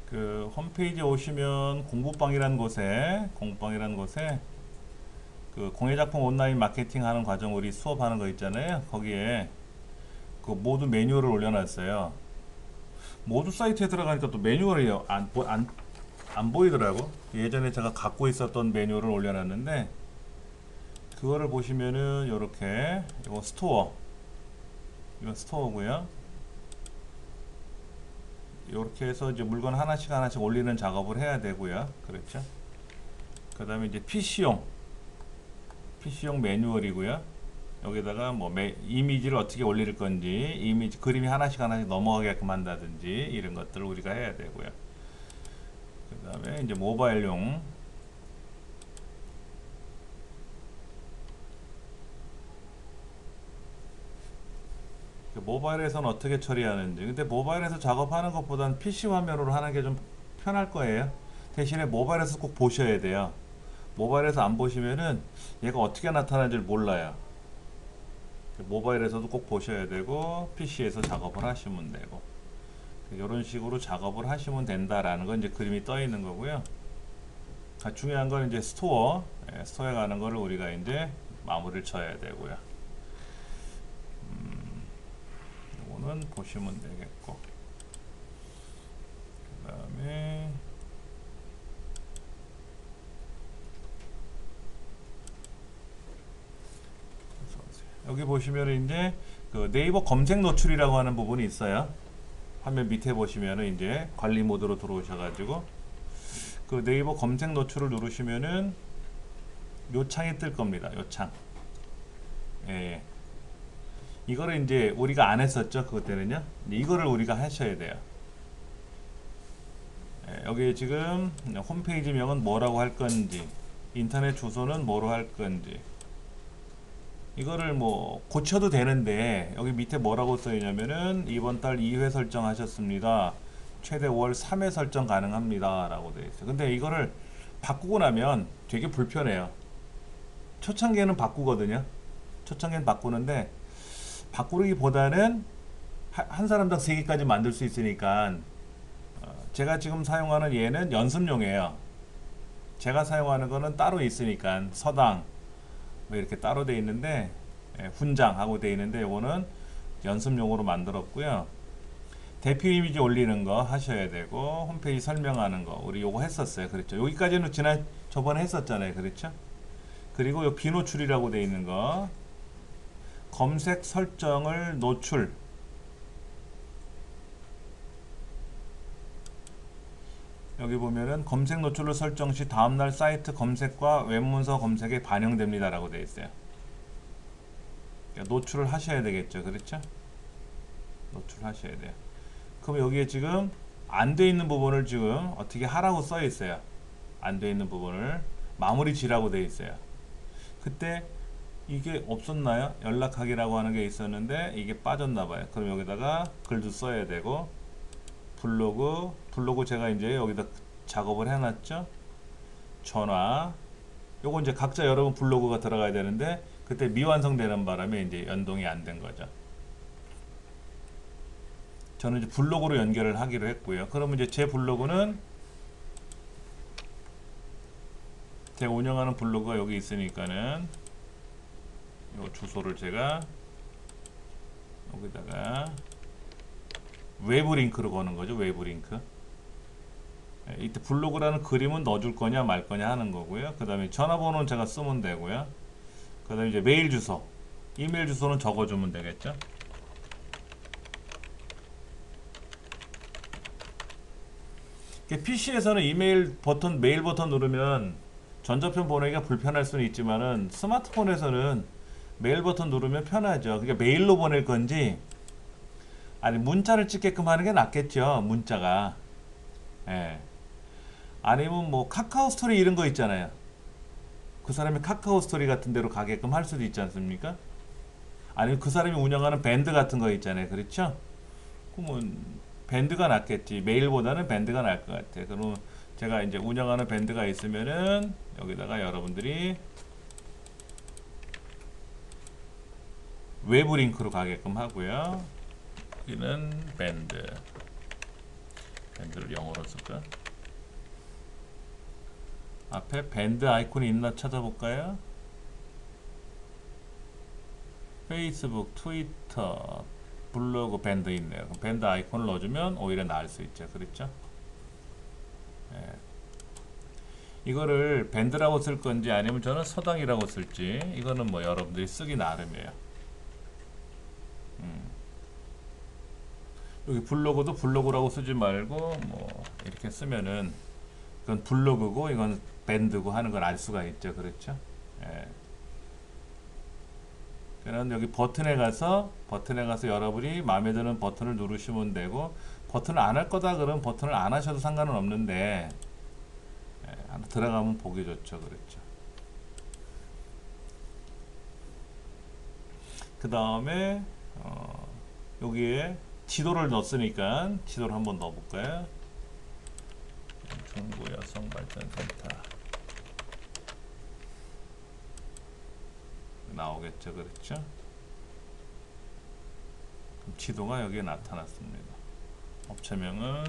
그 홈페이지에 오시면 공부방이라는 곳에 그 공예작품 온라인 마케팅 하는 과정 우리 수업하는 거 있잖아요. 거기에 그 모두 매뉴얼을 올려놨어요. 모두 사이트에 들어가니까 또 매뉴얼이 안 보이더라고. 예전에 제가 갖고 있었던 매뉴얼을 올려놨는데 그거를 보시면은 요렇게 이거 스토어, 이건 스토어고요. 이렇게 해서 이제 물건 하나씩 하나씩 올리는 작업을 해야 되고요. 그렇죠? 그 다음에 이제 PC용 매뉴얼이고요. 여기다가 뭐 이미지를 어떻게 올릴 건지, 이미지 그림이 하나씩 하나씩 넘어가게끔 한다든지 이런 것들을 우리가 해야 되고요. 그 다음에 이제 모바일용, 모바일에서는 어떻게 처리하는지. 근데 모바일에서 작업하는 것보다는 PC 화면으로 하는 게 좀 편할 거예요. 대신에 모바일에서 꼭 보셔야 돼요. 모바일에서 안 보시면은 얘가 어떻게 나타나는지 몰라요. 모바일에서도 꼭 보셔야 되고 PC에서 작업을 하시면 되고 이런 식으로 작업을 하시면 된다라는 건 이제 그림이 떠 있는 거고요. 중요한 건 이제 스토어에 가는 거를 우리가 이제 마무리를 쳐야 되고요. 이거는 보시면 되겠고, 그 다음에 여기 보시면 이제 그 네이버 검색 노출이라고 하는 부분이 있어요. 화면 밑에 보시면은 이제 관리 모드로 들어오셔가지고 그 네이버 검색 노출을 누르시면은 요 창이 뜰 겁니다. 요 창. 예. 이거를 이제 우리가 안 했었죠. 그것 때는요. 이거를 우리가 하셔야 돼요. 예, 여기 지금 홈페이지명은 뭐라고 할 건지, 인터넷 주소는 뭐로 할 건지, 이거를 뭐 고쳐도 되는데 여기 밑에 뭐라고 써 있냐면은 이번 달 2회 설정하셨습니다. 최대 월 3회 설정 가능합니다. 라고 되어 있어요. 근데 이거를 바꾸고 나면 되게 불편해요. 초창기에는 바꾸거든요. 초창기에는 바꾸는데 바꾸기보다는 한 사람당 3개까지 만들 수 있으니까 제가 지금 사용하는 얘는 연습용이에요. 제가 사용하는 거는 따로 있으니까 서당 뭐 이렇게 따로 돼 있는데 훈장하고 돼 있는데 이거는 연습용으로 만들었고요. 대표 이미지 올리는 거 하셔야 되고 홈페이지 설명하는 거 우리 요거 했었어요. 그렇죠? 여기까지는 저번에 했었잖아요. 그렇죠? 그리고 요 비노출이라고 돼 있는 거 검색 설정을 노출, 여기 보면은 검색 노출을 설정 시 다음날 사이트 검색과 웹문서 검색에 반영됩니다 라고 되어 있어요. 그러니까 노출을 하셔야 되겠죠. 그렇죠? 노출하셔야 돼요. 그럼 여기에 지금 안 돼 있는 부분을 지금 어떻게 하라고 써 있어요. 안 돼 있는 부분을 마무리 지라고 되어 있어요. 그때 이게 없었나요? 연락하기라고 하는 게 있었는데 이게 빠졌나 봐요. 그럼 여기다가 글도 써야 되고 블로그 제가 이제 여기다 작업을 해놨죠. 전화 요거 이제 각자 여러분 블로그가 들어가야 되는데 그때 미완성되는 바람에 이제 연동이 안 된 거죠. 저는 이제 블로그로 연결을 하기로 했고요. 그러면 이제 제 블로그는 제가 운영하는 블로그가 여기 있으니까는 요 주소를 제가 여기다가 외부 링크로 거는 거죠. 외부 링크. 이때 블로그라는 그림은 넣어줄 거냐 말 거냐 하는 거고요. 그 다음에 전화번호는 제가 쓰면 되고요. 그 다음에 이제 메일 주소, 이메일 주소는 적어주면 되겠죠. PC에서는 메일 버튼 누르면 전자편 보내기가 불편할 수는 있지만은 스마트폰에서는 메일 버튼 누르면 편하죠. 그러니까 메일로 보낼 건지 아니 문자를 찍게끔 하는 게 낫겠죠. 문자가. 예. 아니면 뭐 카카오 스토리 이런 거 있잖아요. 그 사람이 카카오 스토리 같은 데로 가게끔 할 수도 있지 않습니까? 아니면 그 사람이 운영하는 밴드 같은 거 있잖아요. 그렇죠? 그러면 밴드가 낫겠지. 메일보다는 밴드가 나을 것 같아요. 그럼 제가 이제 운영하는 밴드가 있으면은 여기다가 여러분들이 외부 링크로 가게끔 하고요. 여기는 밴드. 밴드를 영어로 쓸까? 앞에 밴드 아이콘이 있나 찾아볼까요? 페이스북, 트위터, 블로그 밴드 있네요. 그럼 밴드 아이콘을 넣어주면 오히려 나을 수 있죠. 그렇죠? 예. 이거를 밴드라고 쓸 건지 아니면 저는 서당이라고 쓸지 이거는 뭐 여러분들이 쓰기 나름이에요. 여기 블로그도 블로그라고 쓰지 말고 뭐 이렇게 쓰면은 이건 블로그고 이건 밴드고 하는 걸 알 수가 있죠. 그렇죠? 예. 그러면 여기 버튼에 가서 여러분이 마음에 드는 버튼을 누르시면 되고, 버튼을 안 할 거다 그러면 버튼을 안 하셔도 상관은 없는데 예, 들어가면 보기 좋죠. 그렇죠? 그 다음에 여기에 지도를 넣었으니까 지도를 한번 넣어볼까요? 중부여성발전센터 나오겠죠. 그렇죠? 그럼 지도가 여기에 나타났습니다. 업체명은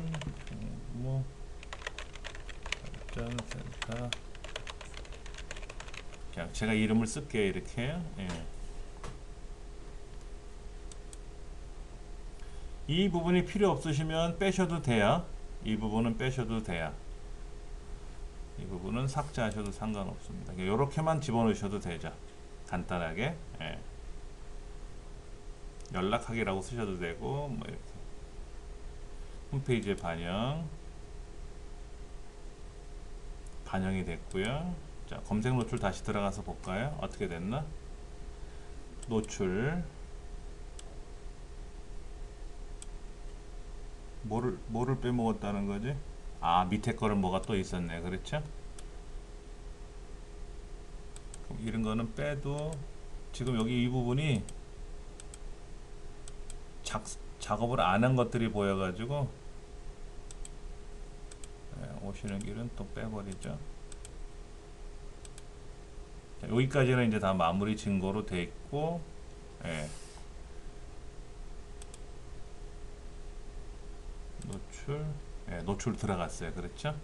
중부발전센터. 그냥 제가 이름을 쓸게요. 이렇게. 예. 이 부분이 필요 없으시면 빼셔도 돼요. 이 부분은 빼셔도 돼요. 이 부분은 삭제하셔도 상관없습니다. 이렇게만 집어넣으셔도 되죠. 간단하게. 예. 연락하기라고 쓰셔도 되고 뭐 이렇게. 홈페이지에 반영이 됐고요. 자, 검색 노출 다시 들어가서 볼까요? 어떻게 됐나? 노출 뭐를 빼먹었다는 거지? 아, 밑에 거를 뭐가 또 있었네. 그렇죠? 그럼 이런 거는 빼도 지금 여기 이 부분이 작업을 안 한 것들이 보여가지고 오시는 길은 또 빼버리죠. 자, 여기까지는 이제 다 마무리 증거로 돼 있고, 예. 노출 들어갔어요. 그렇죠?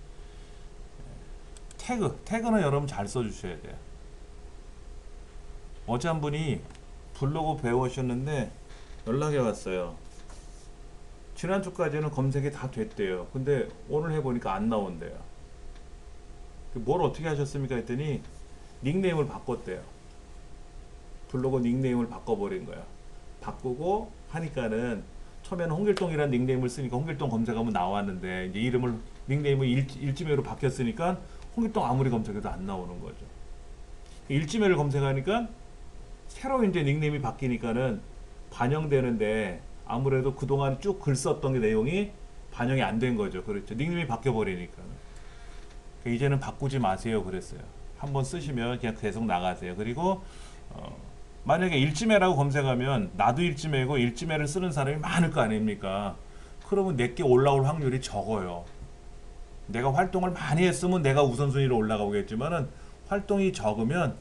태그는 여러분 잘 써주셔야 돼요. 어제 한 분이 블로그 배우셨는데 연락이 왔어요. 지난주까지는 검색이 다 됐대요. 근데 오늘 해보니까 안 나온대요. 뭘 어떻게 하셨습니까? 했더니 닉네임을 바꿨대요. 블로그 닉네임을 바꿔버린 거야. 바꾸고 하니까는 처음에는 홍길동이라는 닉네임을 쓰니까 홍길동 검색하면 나왔는데 이제 닉네임을 일지매로 바뀌었으니까 홍길동 아무리 검색해도 안 나오는 거죠. 일지매를 검색하니까 새로 이제 닉네임이 바뀌니까는 반영되는데 아무래도 그동안 쭉 글 썼던 게 내용이 반영이 안 된 거죠. 그렇죠. 닉네임이 바뀌어 버리니까. 이제는 바꾸지 마세요. 그랬어요. 한번 쓰시면 그냥 계속 나가세요. 그리고 만약에 일지매라고 검색하면 나도 일지매고 일지매를 쓰는 사람이 많을 거 아닙니까? 그러면 내게 올라올 확률이 적어요. 내가 활동을 많이 했으면 내가 우선순위로 올라가겠지만은 활동이 적으면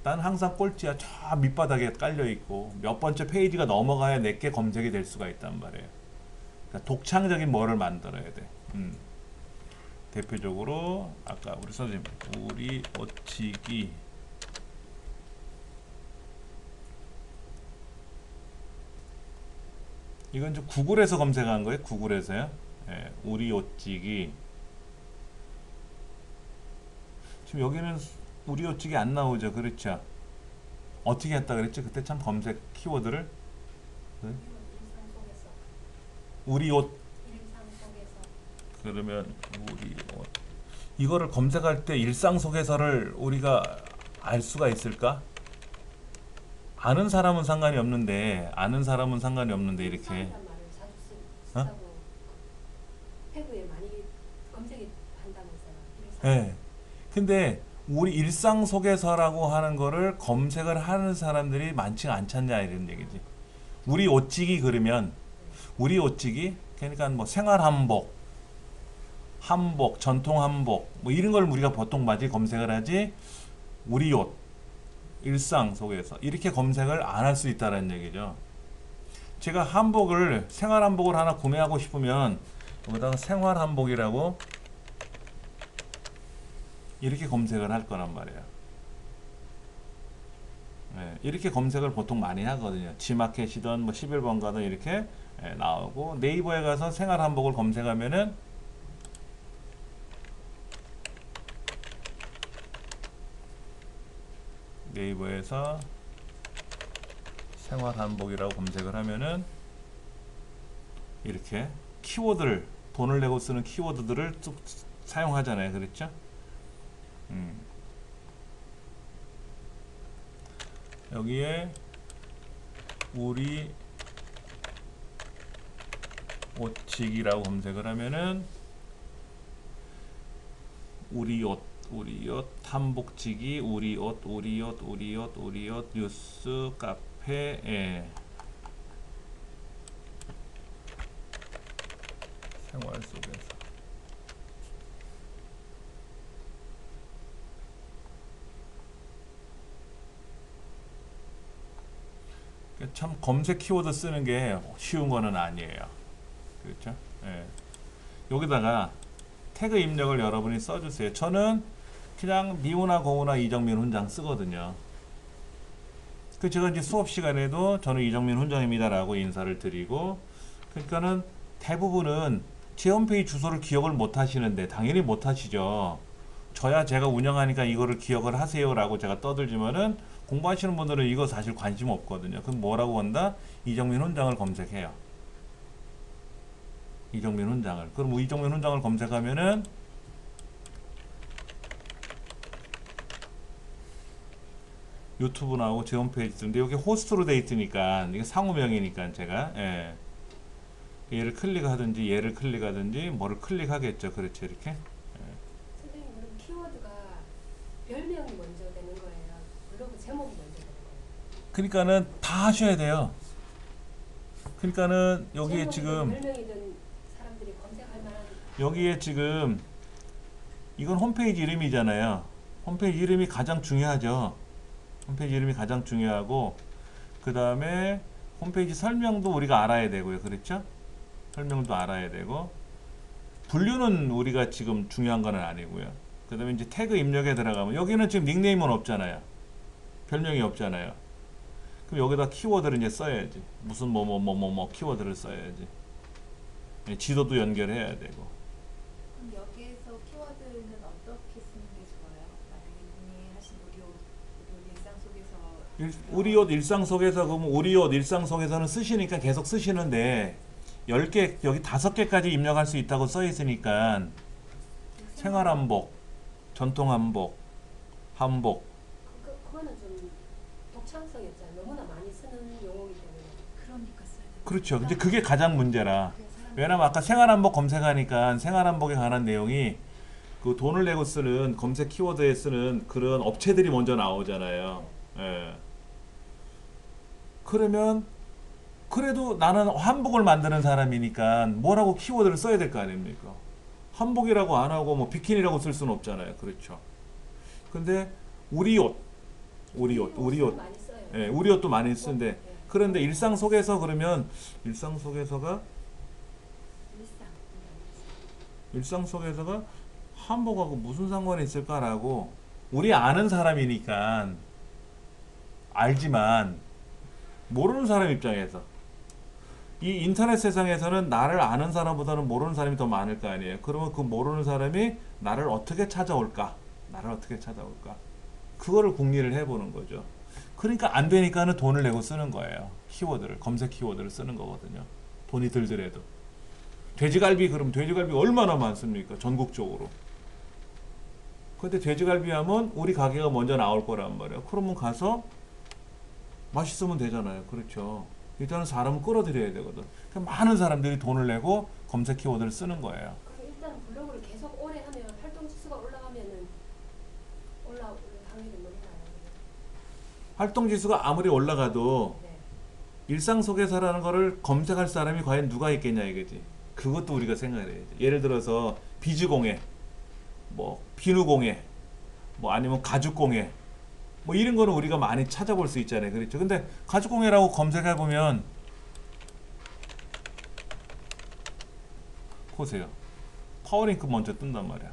난 항상 꼴찌야. 저 밑바닥에 깔려 있고 몇 번째 페이지가 넘어가야 내게 검색이 될 수가 있단 말이에요. 그러니까 독창적인 뭐를 만들어야 돼. 대표적으로 아까 우리 선생님 우리 어치기 이건 이제 구글에서 검색한 거예요. 구글에서요. 예, 우리 옷찌기. 지금 여기는 우리 옷찌기 안 나오죠. 그렇죠. 어떻게 했다 그랬지? 그때 참 검색 키워드를 우리 옷. 그러면 우리 옷. 이거를 검색할 때 일상 속에서를 우리가 알 수가 있을까? 아는 사람은 상관이 없는데 이렇게 태그에 많이 검색이 한다면서요. 네. 근데 우리 일상 속에서라고 하는 거를 검색을 하는 사람들이 많지 않잖냐 이런 얘기지. 우리 옷찌기 그러면 우리 옷찌기 그러니까 뭐 생활 한복, 전통 한복 뭐 이런 걸 우리가 보통 많이 검색을 하지. 우리 옷 일상 속에서 이렇게 검색을 안 할 수 있다는 얘기죠. 제가 생활 한복을 하나 구매하고 싶으면 여기다가 생활 한복이라고 이렇게 검색을 할 거란 말이에요. 예, 이렇게 검색을 보통 많이 하거든요. 지마켓이든 뭐 11번 가든 이렇게 나오고, 네이버에 가서 생활 한복을 검색하면은 네이버에서 생활 한복이라고 검색을 하면은 이렇게 키워드를, 돈을 내고 쓰는 키워드들을 쭉 사용하잖아요. 그렇죠? 여기에 우리 옷치기라고 검색을 하면은 우리 옷, 한복치기, 우리 옷, 뉴스, 카페, 생활 속에서. 참 검색 키워드 쓰는 게 쉬운 거는 아니에요. 그렇죠? 예. 여기다가 태그 입력을 여러분이 써주세요. 저는 그냥 미우나 고우나 이정민 훈장 쓰거든요. 그 제가 이제 수업 시간에도 저는 이정민 훈장입니다라고 인사를 드리고, 그러니까는 대부분은 제 홈페이지 주소를 기억을 못 하시는데, 당연히 못 하시죠. 저야 제가 운영하니까 이거를 기억을 하세요라고 제가 떠들지만은, 공부하시는 분들은 이거 사실 관심 없거든요. 그럼 뭐라고 한다? 이정민 훈장을 검색해요. 이정민 훈장을. 그럼 이정민 훈장을 검색하면은 유튜브 나오고 제 홈페이지 뜨는데, 여기 호스트로 돼 있으니까 이게 상호명이니까 제가 얘를 클릭하든지 얘를 클릭하든지 뭐를 클릭하겠죠. 그렇죠. 이렇게. 선생님, 그럼 키워드가 별명이 먼저 되는 거예요? 블로그 제목이 먼저 되는 거예요? 그러니까는 다 하셔야 돼요. 그러니까는 여기에 제목이든 지금 별명이든 사람들이 검색할 만한. 여기에 지금 이건 홈페이지 이름이잖아요. 홈페이지 이름이 가장 중요하죠. 홈페이지 이름이 가장 중요하고, 그 다음에 홈페이지 설명도 우리가 알아야 되고요. 그렇죠? 설명도 알아야 되고, 분류는 우리가 지금 중요한 건 아니고요. 그 다음에 이제 태그 입력에 들어가면 여기는 지금 닉네임은 없잖아요. 별명이 없잖아요. 그럼 여기다 키워드를 이제 써야지. 무슨 키워드를 써야지. 지도도 연결해야 되고. 그럼 여기에서 키워드는 어떻게 쓰는 게 좋아요? 만약에 본인이 하신 우리 일상 속에서 우리 옷 일상 속에서, 그러면 우리 옷 일상 속에서는 쓰시니까 계속 쓰시는데, 10개, 여기 5개까지 입력할 수 있다고 써 있으니까, 생활 한복, 전통 한복, 한복. 그거는 좀 독창성이 없잖아요. 너무나 많이 쓰는 용어이기 때문에. 그러니까 써야 돼요. 그렇죠. 근데 그게 가장 문제라. 왜냐면 아까 생활 한복 검색하니까 생활 한복에 관한 내용이 그 돈을 내고 쓰는 검색 키워드에 쓰는 그런 업체들이 먼저 나오잖아요. 예. 그러면 그래도 나는 한복을 만드는 사람이니까 뭐라고 키워드를 써야 될 거 아닙니까? 한복이라고 안 하고 뭐 비키니라고 쓸 수는 없잖아요. 그렇죠. 근데 우리 옷, 많이 써요. 예, 우리 옷도 많이 쓰는데, 네. 그런데 일상 속에서 그러면 일상 속에서가 한복하고 무슨 상관이 있을까라고, 우리 아는 사람이니까 알지만 모르는 사람 입장에서, 이 인터넷 세상에서는 나를 아는 사람보다는 모르는 사람이 더 많을 거 아니에요. 그러면 그 모르는 사람이 나를 어떻게 찾아올까? 그거를 궁리를 해보는 거죠. 그러니까 안 되니까는 돈을 내고 쓰는 거예요. 키워드를, 검색 키워드를 쓰는 거거든요. 돈이 들더라도. 돼지갈비, 그럼 돼지갈비 얼마나 많습니까? 전국적으로. 근데 돼지갈비 하면 우리 가게가 먼저 나올 거란 말이에요. 그러면 가서 맛있으면 되잖아요. 그렇죠. 일단은 사람을 끌어들여야 되거든. 그러니까 많은 사람들이 돈을 내고 검색 키워드를 쓰는 거예요. 그럼 일단 블로그를 계속 오래 하면 활동 지수가 올라가면은 올라올 확률이 높나요? 활동 지수가 아무리 올라가도 네. 일상 속에서라는 거를 검색할 사람이 과연 누가 있겠냐 이거지. 그것도 우리가 생각을 해야지. 예를 들어서 비즈공예, 뭐 비누공예, 뭐 아니면 가죽공예, 뭐 이런 거는 우리가 많이 찾아볼 수 있잖아요. 그렇죠. 근데 가죽공예라고 검색해 보면 보세요. 파워링크 먼저 뜬단 말이야.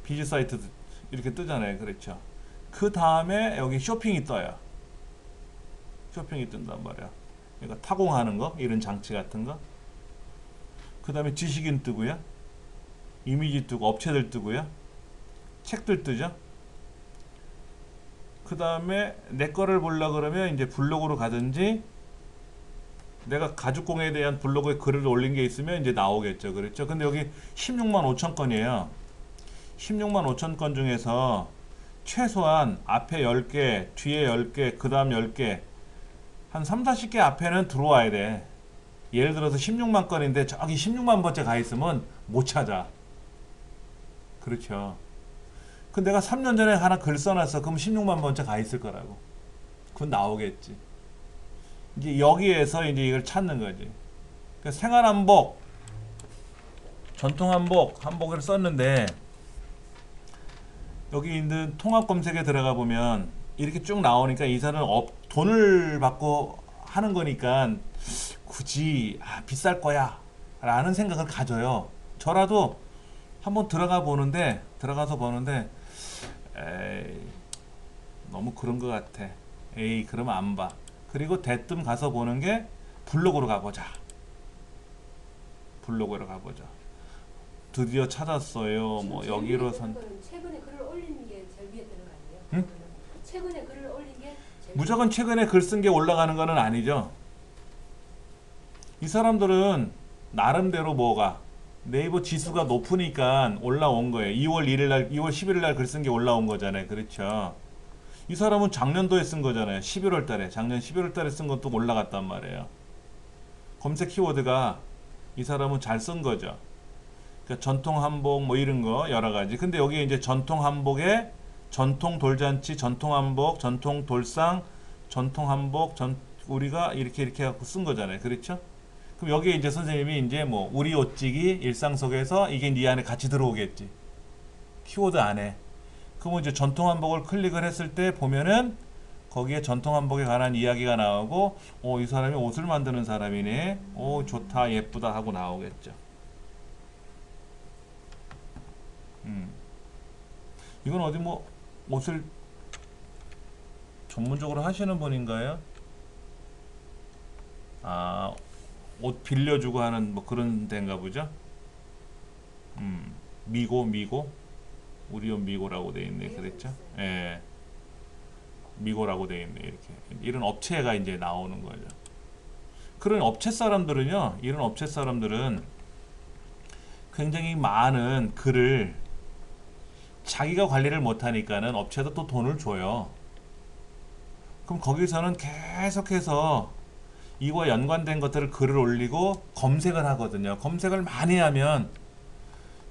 비즈 사이트도 이렇게 뜨잖아요. 그렇죠. 그 다음에 여기 쇼핑이 떠요. 쇼핑이 뜬단 말이야. 그러니까 타공하는 거, 이런 장치 같은 거. 그 다음에 지식인 뜨고요. 이미지 뜨고, 업체들 뜨고요. 책들 뜨죠. 그 다음에 내 거를 보려 그러면 이제 블로그로 가든지, 내가 가죽공예에 대한 블로그에 글을 올린 게 있으면 이제 나오겠죠. 그렇죠. 근데 여기 16만 5천 건이에요. 16만 5천 건 중에서 최소한 앞에 10개, 뒤에 10개, 그 다음 10개, 한 3, 40개 앞에는 들어와야 돼. 예를 들어서 16만 건인데 저기 16만 번째 가 있으면 못 찾아. 그렇죠. 근데 내가 3년 전에 하나 글 써놨어. 그럼 16만 번째 가 있을 거라고. 그건 나오겠지. 이제 여기에서 이제 이걸 찾는 거지. 그러니까 생활한복, 전통한복, 한복을 썼는데 여기 있는 통합 검색에 들어가 보면 이렇게 쭉 나오니까 이 사람은 돈을 받고 하는 거니까 굳이 비쌀 거야 라는 생각을 가져요. 저라도 한번 들어가서 보는데 에이, 너무 그런 것 같아. 에이, 그러면 안 봐. 그리고 대뜸 가서 보는 게 블로그로 가보자. 블로그로 가보자. 드디어 찾았어요. 뭐 제일 여기로 위에 뜨는 선 거는 최근에 글을 올린 게 제일 위에 뜨는 거 아니에요? 응? 최근에 글을 올린 게 제일 무조건 최근에 글 쓴 게 올라가는 거는 아니죠. 이 사람들은 나름대로 뭐가 네이버 지수가 높으니까 올라온 거예요. 2월 1일 날, 2월 11일 날 글 쓴 게 올라온 거잖아요. 그렇죠. 이 사람은 작년도에 쓴 거잖아요. 11월 달에. 작년 11월 달에 쓴 것도 올라갔단 말이에요. 검색 키워드가 이 사람은 잘 쓴 거죠. 그러니까 전통 한복 뭐 이런 거 여러 가지. 근데 여기 이제 전통 한복에 전통 돌잔치, 전통 한복, 전통 돌상, 전통 한복, 우리가 이렇게 갖고 쓴 거잖아요. 그렇죠? 그럼 여기에 이제 선생님이 이제 뭐 우리 옷지기 일상 속에서 이게 네 안에 같이 들어오겠지. 키워드 안에. 그러면 이제 전통 한복을 클릭을 했을 때 보면은 거기에 전통 한복에 관한 이야기가 나오고, 이 사람이 옷을 만드는 사람이네. 좋다, 예쁘다 하고 나오겠죠. 이건 어디 뭐 옷을 전문적으로 하시는 분인가요? 옷 빌려주고 하는 뭐 그런 데인가 보죠. 미고 우리 옷 미고라고 돼 있네. 그랬죠? 예. 미고라고 돼 있네. 이렇게 이런 업체가 이제 나오는 거죠. 그런 업체 사람들은요, 이런 업체 사람들은 굉장히 많은 글을 자기가 관리를 못하니까는 업체도 또 돈을 줘요. 그럼 거기서는 계속해서 이와 연관된 것들을 글을 올리고 검색을 하거든요. 검색을 많이 하면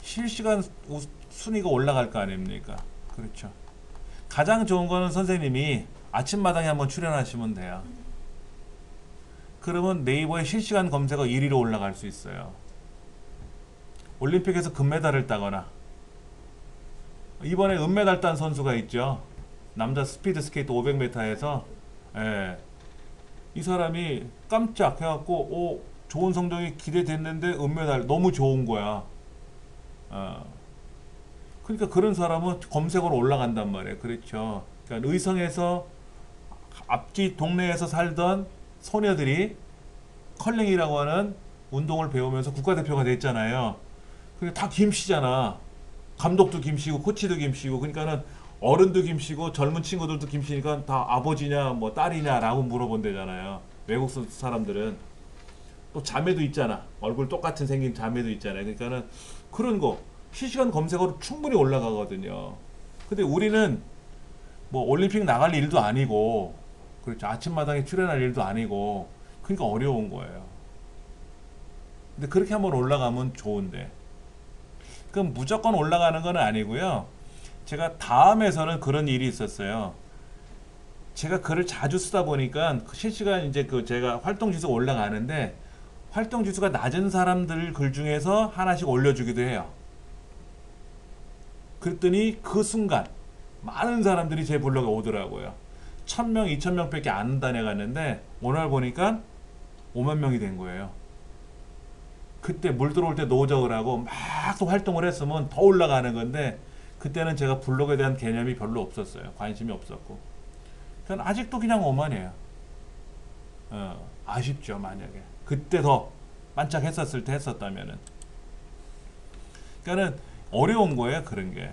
실시간 순위가 올라갈 거 아닙니까? 그렇죠. 가장 좋은 거는 선생님이 아침마당에 한번 출연하시면 돼요. 그러면 네이버의 실시간 검색어 1위로 올라갈 수 있어요. 올림픽에서 금메달을 따거나, 이번에 은메달 딴 선수가 있죠. 남자 스피드 스케이트 500m에서 예. 이 사람이 깜짝 해갖고 좋은 성적이 기대됐는데 은메달 너무 좋은 거야. 그러니까 그런 사람은 검색어로 올라간단 말이에요. 그렇죠. 그러니까 의성에서 앞뒤 동네에서 살던 소녀들이 컬링이라고 하는 운동을 배우면서 국가대표가 됐잖아요. 그러니까 다 김씨잖아. 감독도 김씨고 코치도 김씨고. 그러니까는 어른도 김씨고 젊은 친구들도 김씨니까 다 아버지냐 뭐 딸이냐라고 물어본대잖아요. 외국 사람들은. 또 자매도 있잖아. 얼굴 똑같은 생긴 자매도 있잖아요. 그러니까는 그런 거 실시간 검색어로 충분히 올라가거든요. 근데 우리는 뭐 올림픽 나갈 일도 아니고, 그렇죠. 아침마당에 출연할 일도 아니고, 그러니까 어려운 거예요. 근데 그렇게 한번 올라가면 좋은데, 그럼 무조건 올라가는 건 아니고요. 제가 다음에서는 그런 일이 있었어요. 제가 글을 자주 쓰다 보니까 실시간 이제 제가 활동 지수가 올라가는데, 활동 지수가 낮은 사람들 글 중에서 하나씩 올려주기도 해요. 그랬더니 그 순간 많은 사람들이 제 블로그에 오더라고요. 1000명, 2000명 밖에 안 다녀갔는데 오늘 보니까 5만 명이 된 거예요. 그때 물 들어올 때 노적을 하고 막 또 활동을 했으면 더 올라가는 건데 그때는 제가 블로그에 대한 개념이 별로 없었어요. 관심이 없었고. 그냥 아직도 그냥 오만이에요. 아쉽죠, 만약에. 그때 더 반짝했었을 때 했었다면은. 그러니까는 어려운 거예요, 그런 게.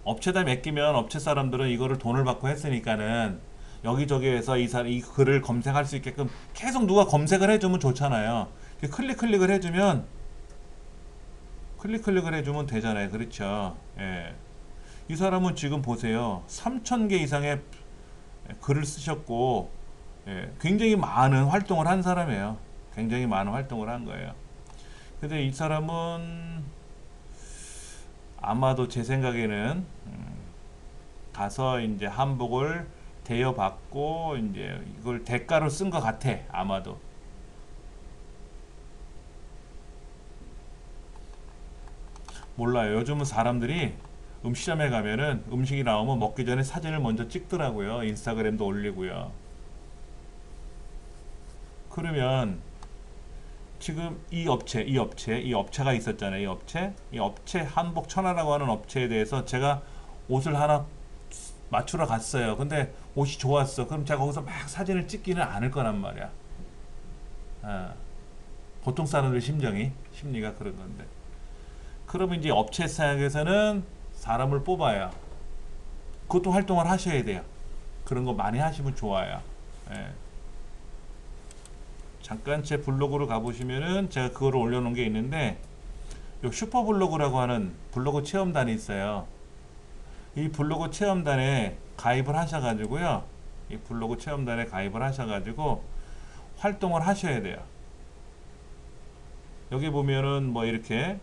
업체에다 맡기면 업체 사람들은 이거를 돈을 받고 했으니까는 여기저기에서 이 글을 검색할 수 있게끔 계속 누가 검색을 해주면 좋잖아요. 클릭을 해주면 되잖아요. 그렇죠. 예. 이 사람은 지금 보세요. 3,000개 이상의 글을 쓰셨고, 예, 굉장히 많은 활동을 한 사람이에요. 굉장히 많은 활동을 한 거예요. 근데 이 사람은 아마도 제 생각에는 가서 이제 한복을 대여받고 이제 이걸 대가로 쓴 것 같아. 아마도. 몰라요. 요즘은 사람들이 음식점에 가면은 음식이 나오면 먹기 전에 사진을 먼저 찍더라고요. 인스타그램도 올리고요. 그러면 지금 이 업체가 있었잖아요. 이 업체 한복 천하라고 하는 업체에 대해서 제가 옷을 하나 맞추러 갔어요. 근데 옷이 좋았어. 그럼 제가 거기서 막 사진을 찍기는 않을 거란 말이야. 보통 사람들 심리가 그런 건데. 그러면 이제 업체 사역에서는 사람을 뽑아야 그것도 활동을 하셔야 돼요. 그런 거 많이 하시면 좋아요. 예. 잠깐 제 블로그로 가보시면은 제가 그거를 올려놓은 게 있는데 요 슈퍼블로그라고 하는 블로그 체험단이 있어요. 이 블로그 체험단에 가입을 하셔가지고요. 이 블로그 체험단에 가입을 하셔가지고 활동을 하셔야 돼요. 여기 보면은 뭐 이렇게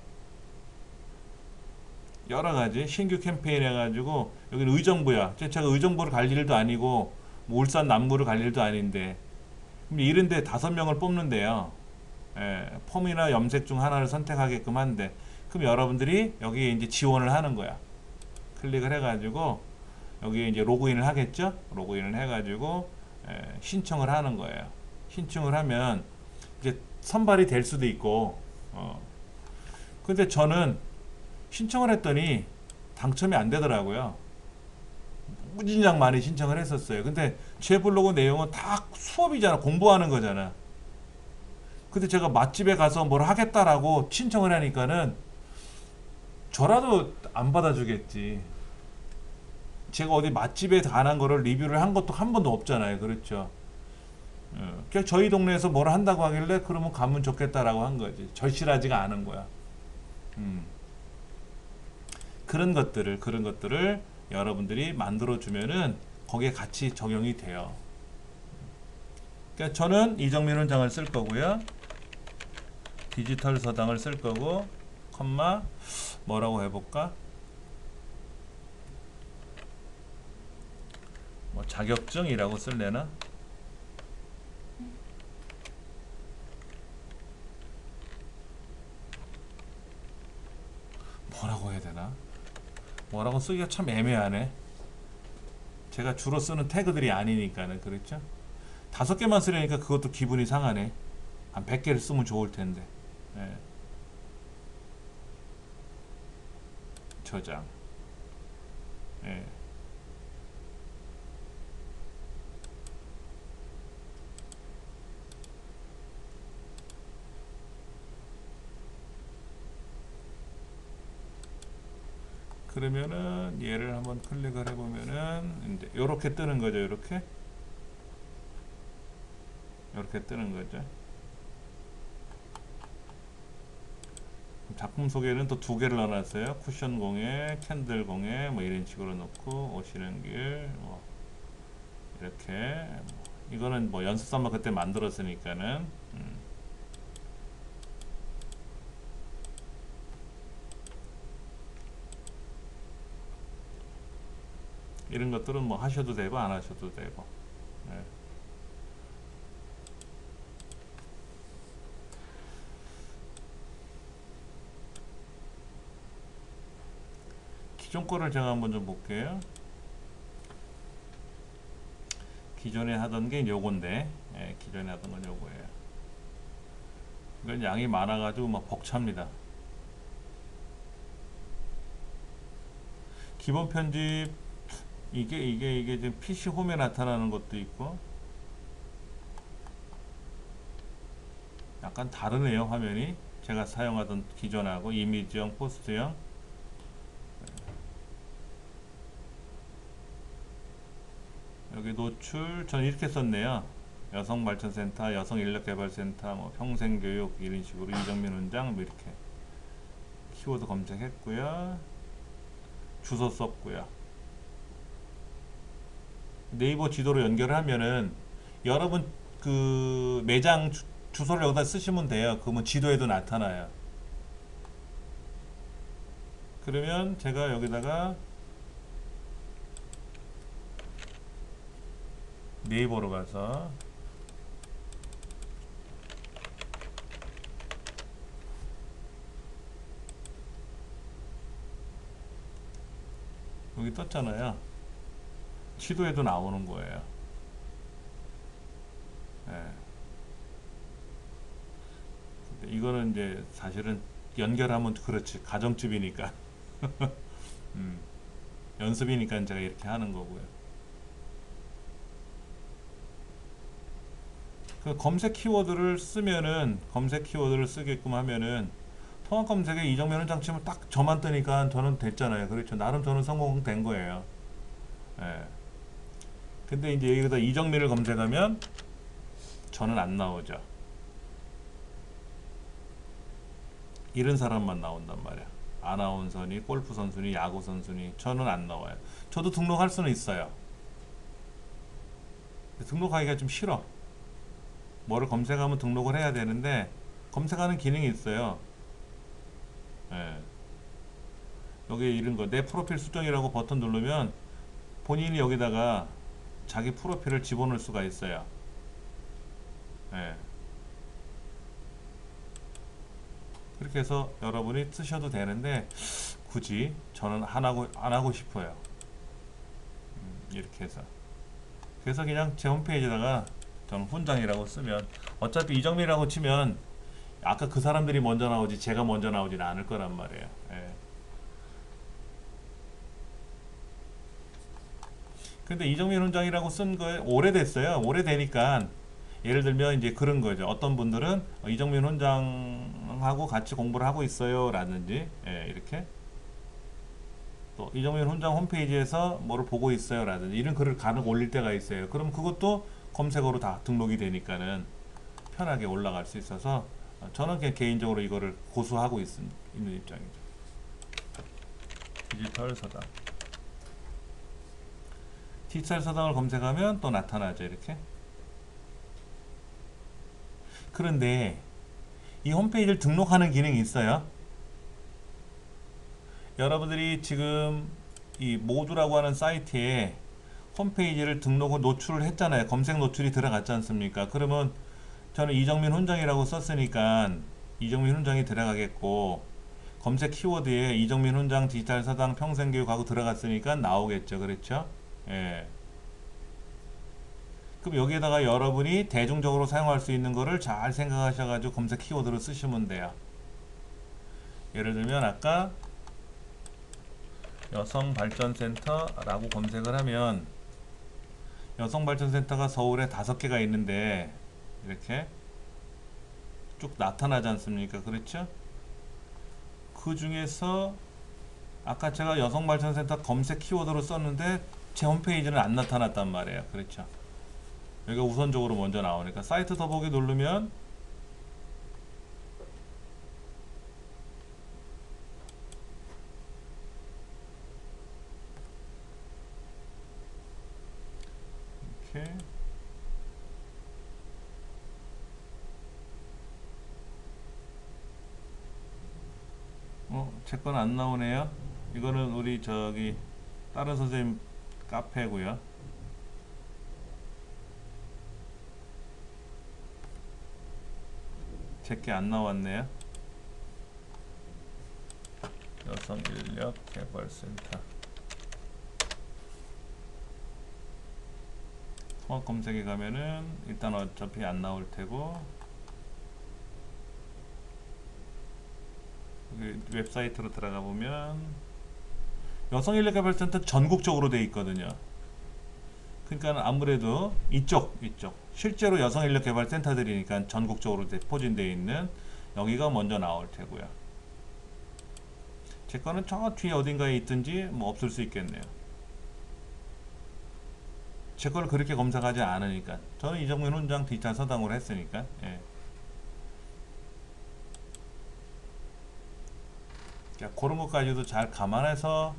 여러 가지 신규 캠페인 해가지고 여기는 의정부야. 제가 의정부를 갈 일도 아니고 뭐 울산 남구를 갈 일도 아닌데 이런데 5명을 뽑는데요. 예, 폼이나 염색 중 하나를 선택하게끔 한데 그럼 여러분들이 여기에 이제 지원을 하는 거야. 클릭을 해가지고 여기에 이제 로그인을 하겠죠. 로그인을 해가지고 신청을 하는 거예요. 신청을 하면 이제 선발이 될 수도 있고. 근데 저는 신청을 했더니 당첨이 안 되더라고요. 무진장 많이 신청을 했었어요. 근데 제 블로그 내용은 다 수업이잖아. 공부하는 거잖아. 근데 제가 맛집에 가서 뭘 하겠다라고 신청을 하니까는 저라도 안 받아주겠지. 제가 어디 맛집에 관한 거를 리뷰를 한 것도 한 번도 없잖아요. 그렇죠. 그냥 저희 동네에서 뭘 한다고 하길래 그러면 가면 좋겠다라고 한 거지. 절실하지가 않은 거야. 그런 것들을 여러분들이 만들어 주면은 거기에 같이 적용이 돼요. 그러니까 저는 이정민 원장을 쓸 거고요. 디지털 서당을 쓸 거고, 컴마 뭐라고 해볼까? 뭐 자격증이라고 쓸래나? 뭐라고 해야 되나? 뭐라고 쓰기가 참 애매하네. 제가 주로 쓰는 태그들이 아니니까는. 그렇죠? 5개만 쓰려니까 그것도 기분이 상하네. 한 100개를 쓰면 좋을 텐데. 예. 저장. 예. 그러면은 얘를 한번 클릭을 해보면은 이제 요렇게 뜨는 거죠. 요렇게 뜨는 거죠. 작품 소개는 또 2개를 넣어놨어요. 쿠션 공예, 캔들 공예 뭐 이런 식으로 넣고 오시는 길 뭐 이렇게 뭐 이거는 뭐 연습 삼아 그때 만들었으니까는 이런 것들은 뭐 하셔도 되고 안 하셔도 되고. 네. 기존 거를 제가 한번 좀 볼게요. 기존에 하던 게 요건데, 기존에 하던 건 요거예요. 이건 양이 많아가지고 막 벅찹니다. 기본 편집 이게 지금 PC 홈에 나타나는 것도 있고 약간 다르네요. 화면이 제가 사용하던 기존하고 이미지형, 포스트형. 여기 노출 전 이렇게 썼네요. 여성발전센터, 여성인력개발센터, 뭐 평생교육 이런 식으로 이정민 원장 뭐 이렇게 키워드 검색했고요. 주소 썼고요. 네이버 지도로 연결을 하면은 여러분 그 매장 주소를 여기다 쓰시면 돼요. 그러면 지도에도 나타나요. 그러면 제가 여기다가 네이버로 가서 여기 떴잖아요. 지도에도 나오는 거예요. 예. 근데 이거는 이제 사실은 연결하면 그렇지. 가정집이니까. 연습이니까 제가 이렇게 하는 거고요. 그 검색 키워드를 쓰면은 검색 키워드를 쓰게끔 하면은 통합 검색에 이정면 원장 치면 딱 저만 뜨니까 저는 됐잖아요. 그렇죠. 나름 저는 성공된 거예요. 예. 근데 이제 여기다 이정민을 검색하면 저는 안 나오죠. 이런 사람만 나온단 말이야. 아나운서니, 골프 선수니, 야구 선수니 저는 안 나와요. 저도 등록할 수는 있어요. 등록하기가 좀 싫어. 뭐를 검색하면 등록을 해야 되는데 검색하는 기능이 있어요. 예. 여기 이런 거 내 프로필 수정이라고 버튼 누르면 본인이 여기다가 자기 프로필을 집어넣을 수가 있어요. 예. 그렇게 해서 여러분이 쓰셔도 되는데 굳이 저는 안 하고 싶어요. 이렇게 해서 그래서 그냥 제 홈페이지에다가 저는 훈장이라고 쓰면 어차피 이정민이라고 치면 아까 그 사람들이 먼저 나오지 제가 먼저 나오지는 않을 거란 말이에요. 예. 근데 이정민 훈장이라고 쓴 거 오래됐어요. 오래되니까 예를 들면 이제 그런 거죠. 어떤 분들은 이정민 훈장하고 같이 공부를 하고 있어요 라든지 예, 이렇게 또 이정민 훈장 홈페이지에서 뭐를 보고 있어요 라든지 이런 글을 간혹 올릴 때가 있어요. 그럼 그것도 검색어로 다 등록이 되니까는 편하게 올라갈 수 있어서 저는 그냥 개인적으로 이거를 고수하고 있는 입장이죠. 디지털 서당. 디지털 서당을 검색하면 또 나타나죠. 이렇게. 그런데 이 홈페이지를 등록하는 기능이 있어요. 여러분들이 지금 이 모두라고 하는 사이트에 홈페이지를 등록을 노출을 했잖아요. 검색 노출이 들어갔지 않습니까? 그러면 저는 이정민 훈장이라고 썼으니까 이정민 훈장이 들어가겠고 검색 키워드에 이정민 훈장 디지털 서당 평생교육하고 들어갔으니까 나오겠죠. 그렇죠? 예. 그럼 여기에다가 여러분이 대중적으로 사용할 수 있는 거를 잘 생각하셔가지고 검색 키워드로 쓰시면 돼요. 예를 들면 아까 여성발전센터라고 검색을 하면 여성발전센터가 서울에 5개가 있는데 이렇게 쭉 나타나지 않습니까? 그렇죠? 그 중에서 아까 제가 여성발전센터 검색 키워드로 썼는데 제 홈페이지는 안 나타났단 말이에요. 그렇죠? 여기가 우선적으로 먼저 나오니까 사이트 더보기 누르면 이렇게 제 건 안 나오네요. 이거는 우리 저기 다른 선생님 카페고요. 제게 안 나왔네요. 여성인력개발센터 통합 검색에 가면은 일단 어차피 안 나올 테고 그 웹사이트로 들어가 보면 여성인력개발센터 전국적으로 돼 있거든요. 그러니까 아무래도 이쪽 실제로 여성인력개발센터들이니까 전국적으로 포진되어 있는 여기가 먼저 나올 테고요. 제 거는 저 뒤에 어딘가에 있든지 뭐 없을 수 있겠네요. 제 걸 그렇게 검색하지 않으니까. 저는 이정민 훈장 디지털 서당으로 했으니까. 예. 그러니까 그런 것까지도 잘 감안해서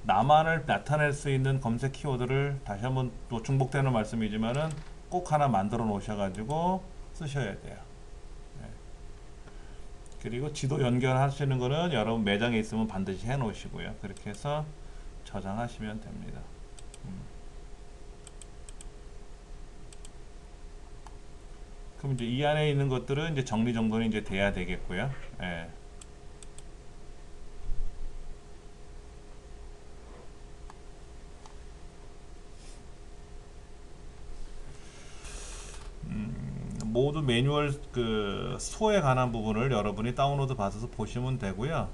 나만을 나타낼 수 있는 검색 키워드를 다시 한번 또 중복되는 말씀이지만은 꼭 하나 만들어 놓으셔가지고 쓰셔야 돼요. 네. 그리고 지도 연결하시는 거는 여러분 매장에 있으면 반드시 해 놓으시고요. 그렇게 해서 저장하시면 됩니다. 그럼 이제 이 안에 있는 것들은 이제 정리정돈이 이제 돼야 되겠고요. 예. 모두 매뉴얼 그 스토어에 관한 부분을 여러분이 다운로드 받아서 보시면 되고요.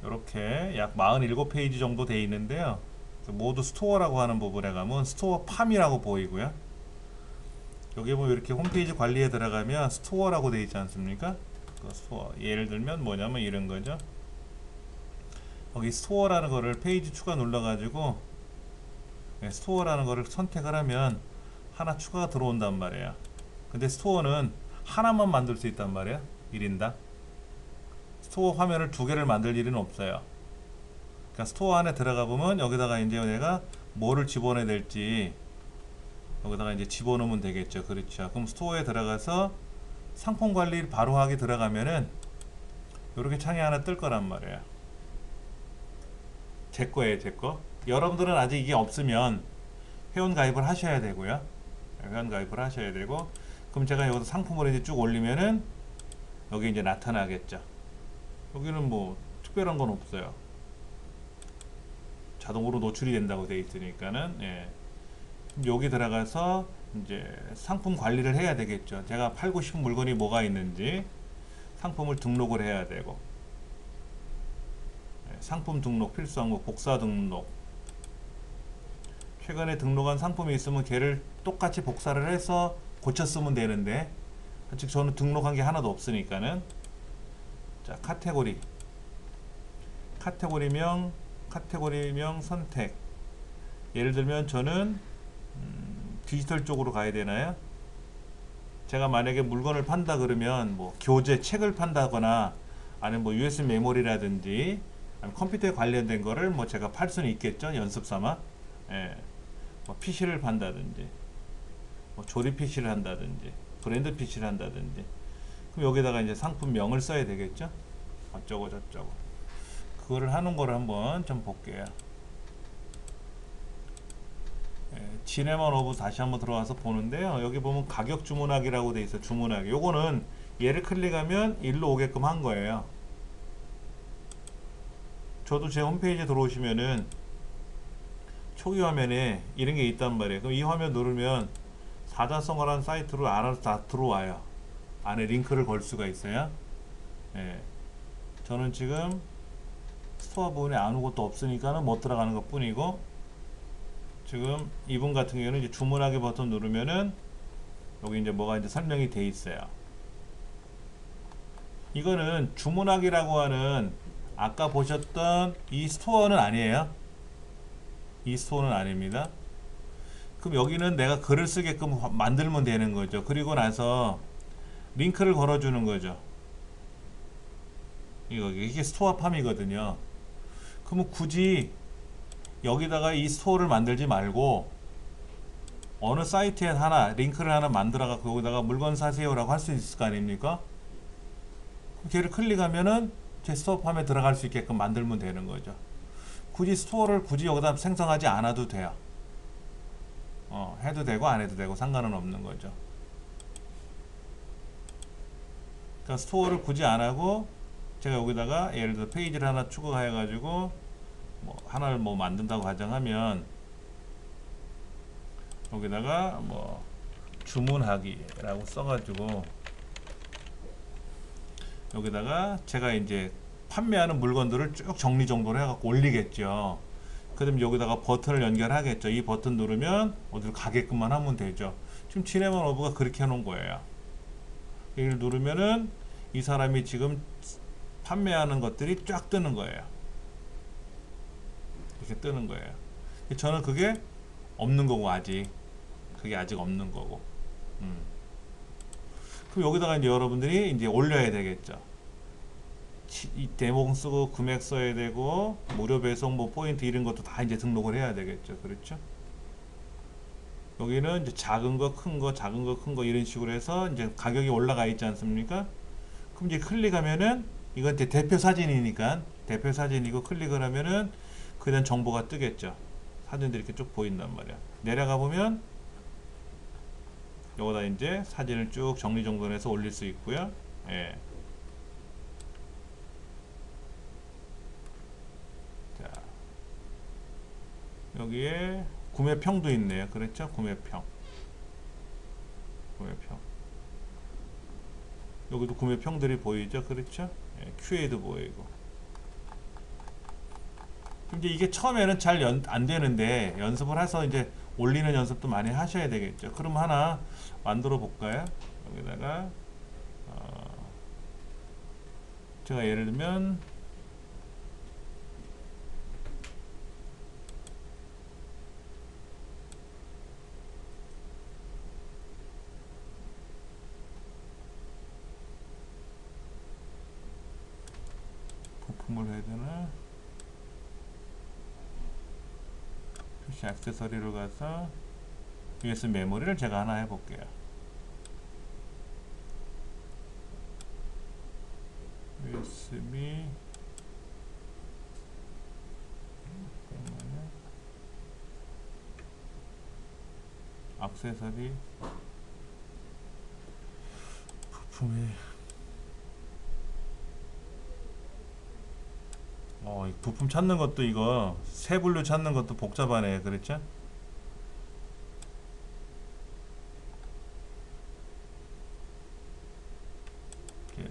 이렇게 약 47페이지 정도 되어 있는데요. 모두 스토어라고 하는 부분에 가면 스토어 팜이라고 보이고요. 여기 보면 이렇게 홈페이지 관리에 들어가면 스토어라고 되어 있지 않습니까? 그 스토어. 예를 들면 뭐냐면 이런 거죠. 여기 스토어라는 거를 페이지 추가 눌러가지고 스토어라는 거를 선택을 하면 하나 추가가 들어온단 말이에요. 근데 스토어는 하나만 만들 수 있단 말이에요. 1인당. 스토어 화면을 두 개를 만들 일은 없어요. 그러니까 스토어 안에 들어가 보면 여기다가 이제 내가 뭐를 집어넣어야 될지 여기다가 이제 집어넣으면 되겠죠. 그렇죠. 그럼 스토어에 들어가서 상품 관리 바로 하기 들어가면은 이렇게 창이 하나 뜰 거란 말이에요. 제 거예요, 제 거. 여러분들은 아직 이게 없으면 회원 가입을 하셔야 되고요. 회원 가입을 하셔야 되고, 그럼 제가 여기서 상품을 이제 쭉 올리면은 여기 이제 나타나겠죠. 여기는 뭐 특별한 건 없어요. 자동으로 노출이 된다고 되어 있으니까는. 예. 여기 들어가서 이제 상품 관리를 해야 되겠죠. 제가 팔고 싶은 물건이 뭐가 있는지 상품을 등록을 해야 되고, 상품 등록, 필수 항목, 복사 등록. 최근에 등록한 상품이 있으면 걔를 똑같이 복사를 해서 고쳐 쓰면 되는데 아직 저는 등록한 게 하나도 없으니까는. 자, 카테고리명 선택. 예를 들면 저는 디지털 쪽으로 가야 되나요? 제가 만약에 물건을 판다 그러면 뭐 교재 책을 판다거나 아니면 뭐 USB 메모리라든지 아니면 컴퓨터에 관련된 거를 뭐 제가 팔 수는 있겠죠. 연습 삼아. 예. 뭐 PC를 판다든지 뭐 조립 PC를 한다든지 브랜드 PC를 한다든지 그럼 여기다가 이제 상품명을 써야 되겠죠. 어쩌고 저쩌고 그거를 하는 거를 한번 좀 볼게요. 지네만 오브 다시 한번 들어와서 보는데요. 여기 보면 가격 주문하기라고 돼 있어요. 주문하기. 요거는 얘를 클릭하면 일로 오게끔 한 거예요. 저도 제 홈페이지에 들어오시면은 초기 화면에 이런 게 있단 말이에요. 그럼 이 화면 누르면 사자성어라는 사이트로 알아서 다 들어와요. 안에 링크를 걸 수가 있어요. 예. 저는 지금 스토어 부분에 아무것도 없으니까는 못 들어가는 것 뿐이고, 지금 이분 같은 경우는 이제 주문하기 버튼 누르면은 여기 이제 뭐가 이제 설명이 돼 있어요. 이거는 주문하기라고 하는 아까 보셨던 이 스토어는 아니에요. 이 스토어는 아닙니다. 그럼 여기는 내가 글을 쓰게끔 만들면 되는 거죠. 그리고 나서 링크를 걸어주는 거죠. 이게 스토어 팜이거든요. 그러면 굳이 여기다가 이 스토어를 만들지 말고 어느 사이트에 하나 링크를 하나 만들어 갖고 여기다가 물건 사세요 라고 할 수 있을 거 아닙니까? 걔를 클릭하면은 제 스토어 팜에 들어갈 수 있게끔 만들면 되는 거죠. 굳이 스토어를 굳이 여기다 생성하지 않아도 돼요. 해도 되고 안 해도 되고 상관은 없는 거죠. 그러니까 스토어를 굳이 안 하고 제가 여기다가 예를 들어 페이지를 하나 추가해 가지고 뭐 하나를 뭐 만든다고 가정하면 여기다가 뭐 주문하기라고 써가지고 여기다가 제가 이제 판매하는 물건들을 쭉 정리정돈을 해갖고 올리겠죠. 그다음 여기다가 버튼을 연결하겠죠. 이 버튼 누르면 어디로 가게끔만 하면 되죠. 지금 지네만 어부가 그렇게 해놓은 거예요. 이걸 누르면은 이 사람이 지금 판매하는 것들이 쫙 뜨는 거예요. 이렇게 뜨는 거예요. 저는 그게 없는 거고, 아직 그게 아직 없는 거고. 그럼 여기다가 이제 여러분들이 이제 올려야 되겠죠. 이 대목 쓰고 금액 써야 되고 무료 배송 뭐 포인트 이런 것도 다 이제 등록을 해야 되겠죠. 그렇죠? 여기는 이제 작은 거, 큰 거, 작은 거, 큰 거 이런 식으로 해서 이제 가격이 올라가 있지 않습니까? 그럼 이제 클릭하면은 이건 이제 대표 사진이니까 대표 사진이고 클릭을 하면은 그에 대한 정보가 뜨겠죠. 사진들이 이렇게 쭉 보인단 말이야. 내려가 보면 여기다 이제 사진을 쭉 정리정돈해서 올릴 수 있고요. 예. 자, 여기에 구매평도 있네요. 그렇죠? 구매평. 여기도 구매평들이 보이죠? 그렇죠? 예, QA도 보이고. 이제 이게 처음에는 잘 안 되는데 연습을 해서 이제 올리는 연습도 많이 하셔야 되겠죠. 그럼 하나 만들어 볼까요? 여기다가 제가 예를 들면 부품을 해야 되나? PC 액세서리로 가서 USB 메모리를 제가 하나 해볼게요. USB 액세서리 부품이 이 부품 찾는 것도 이거 세 분류 찾는 것도 복잡하네. 그랬죠?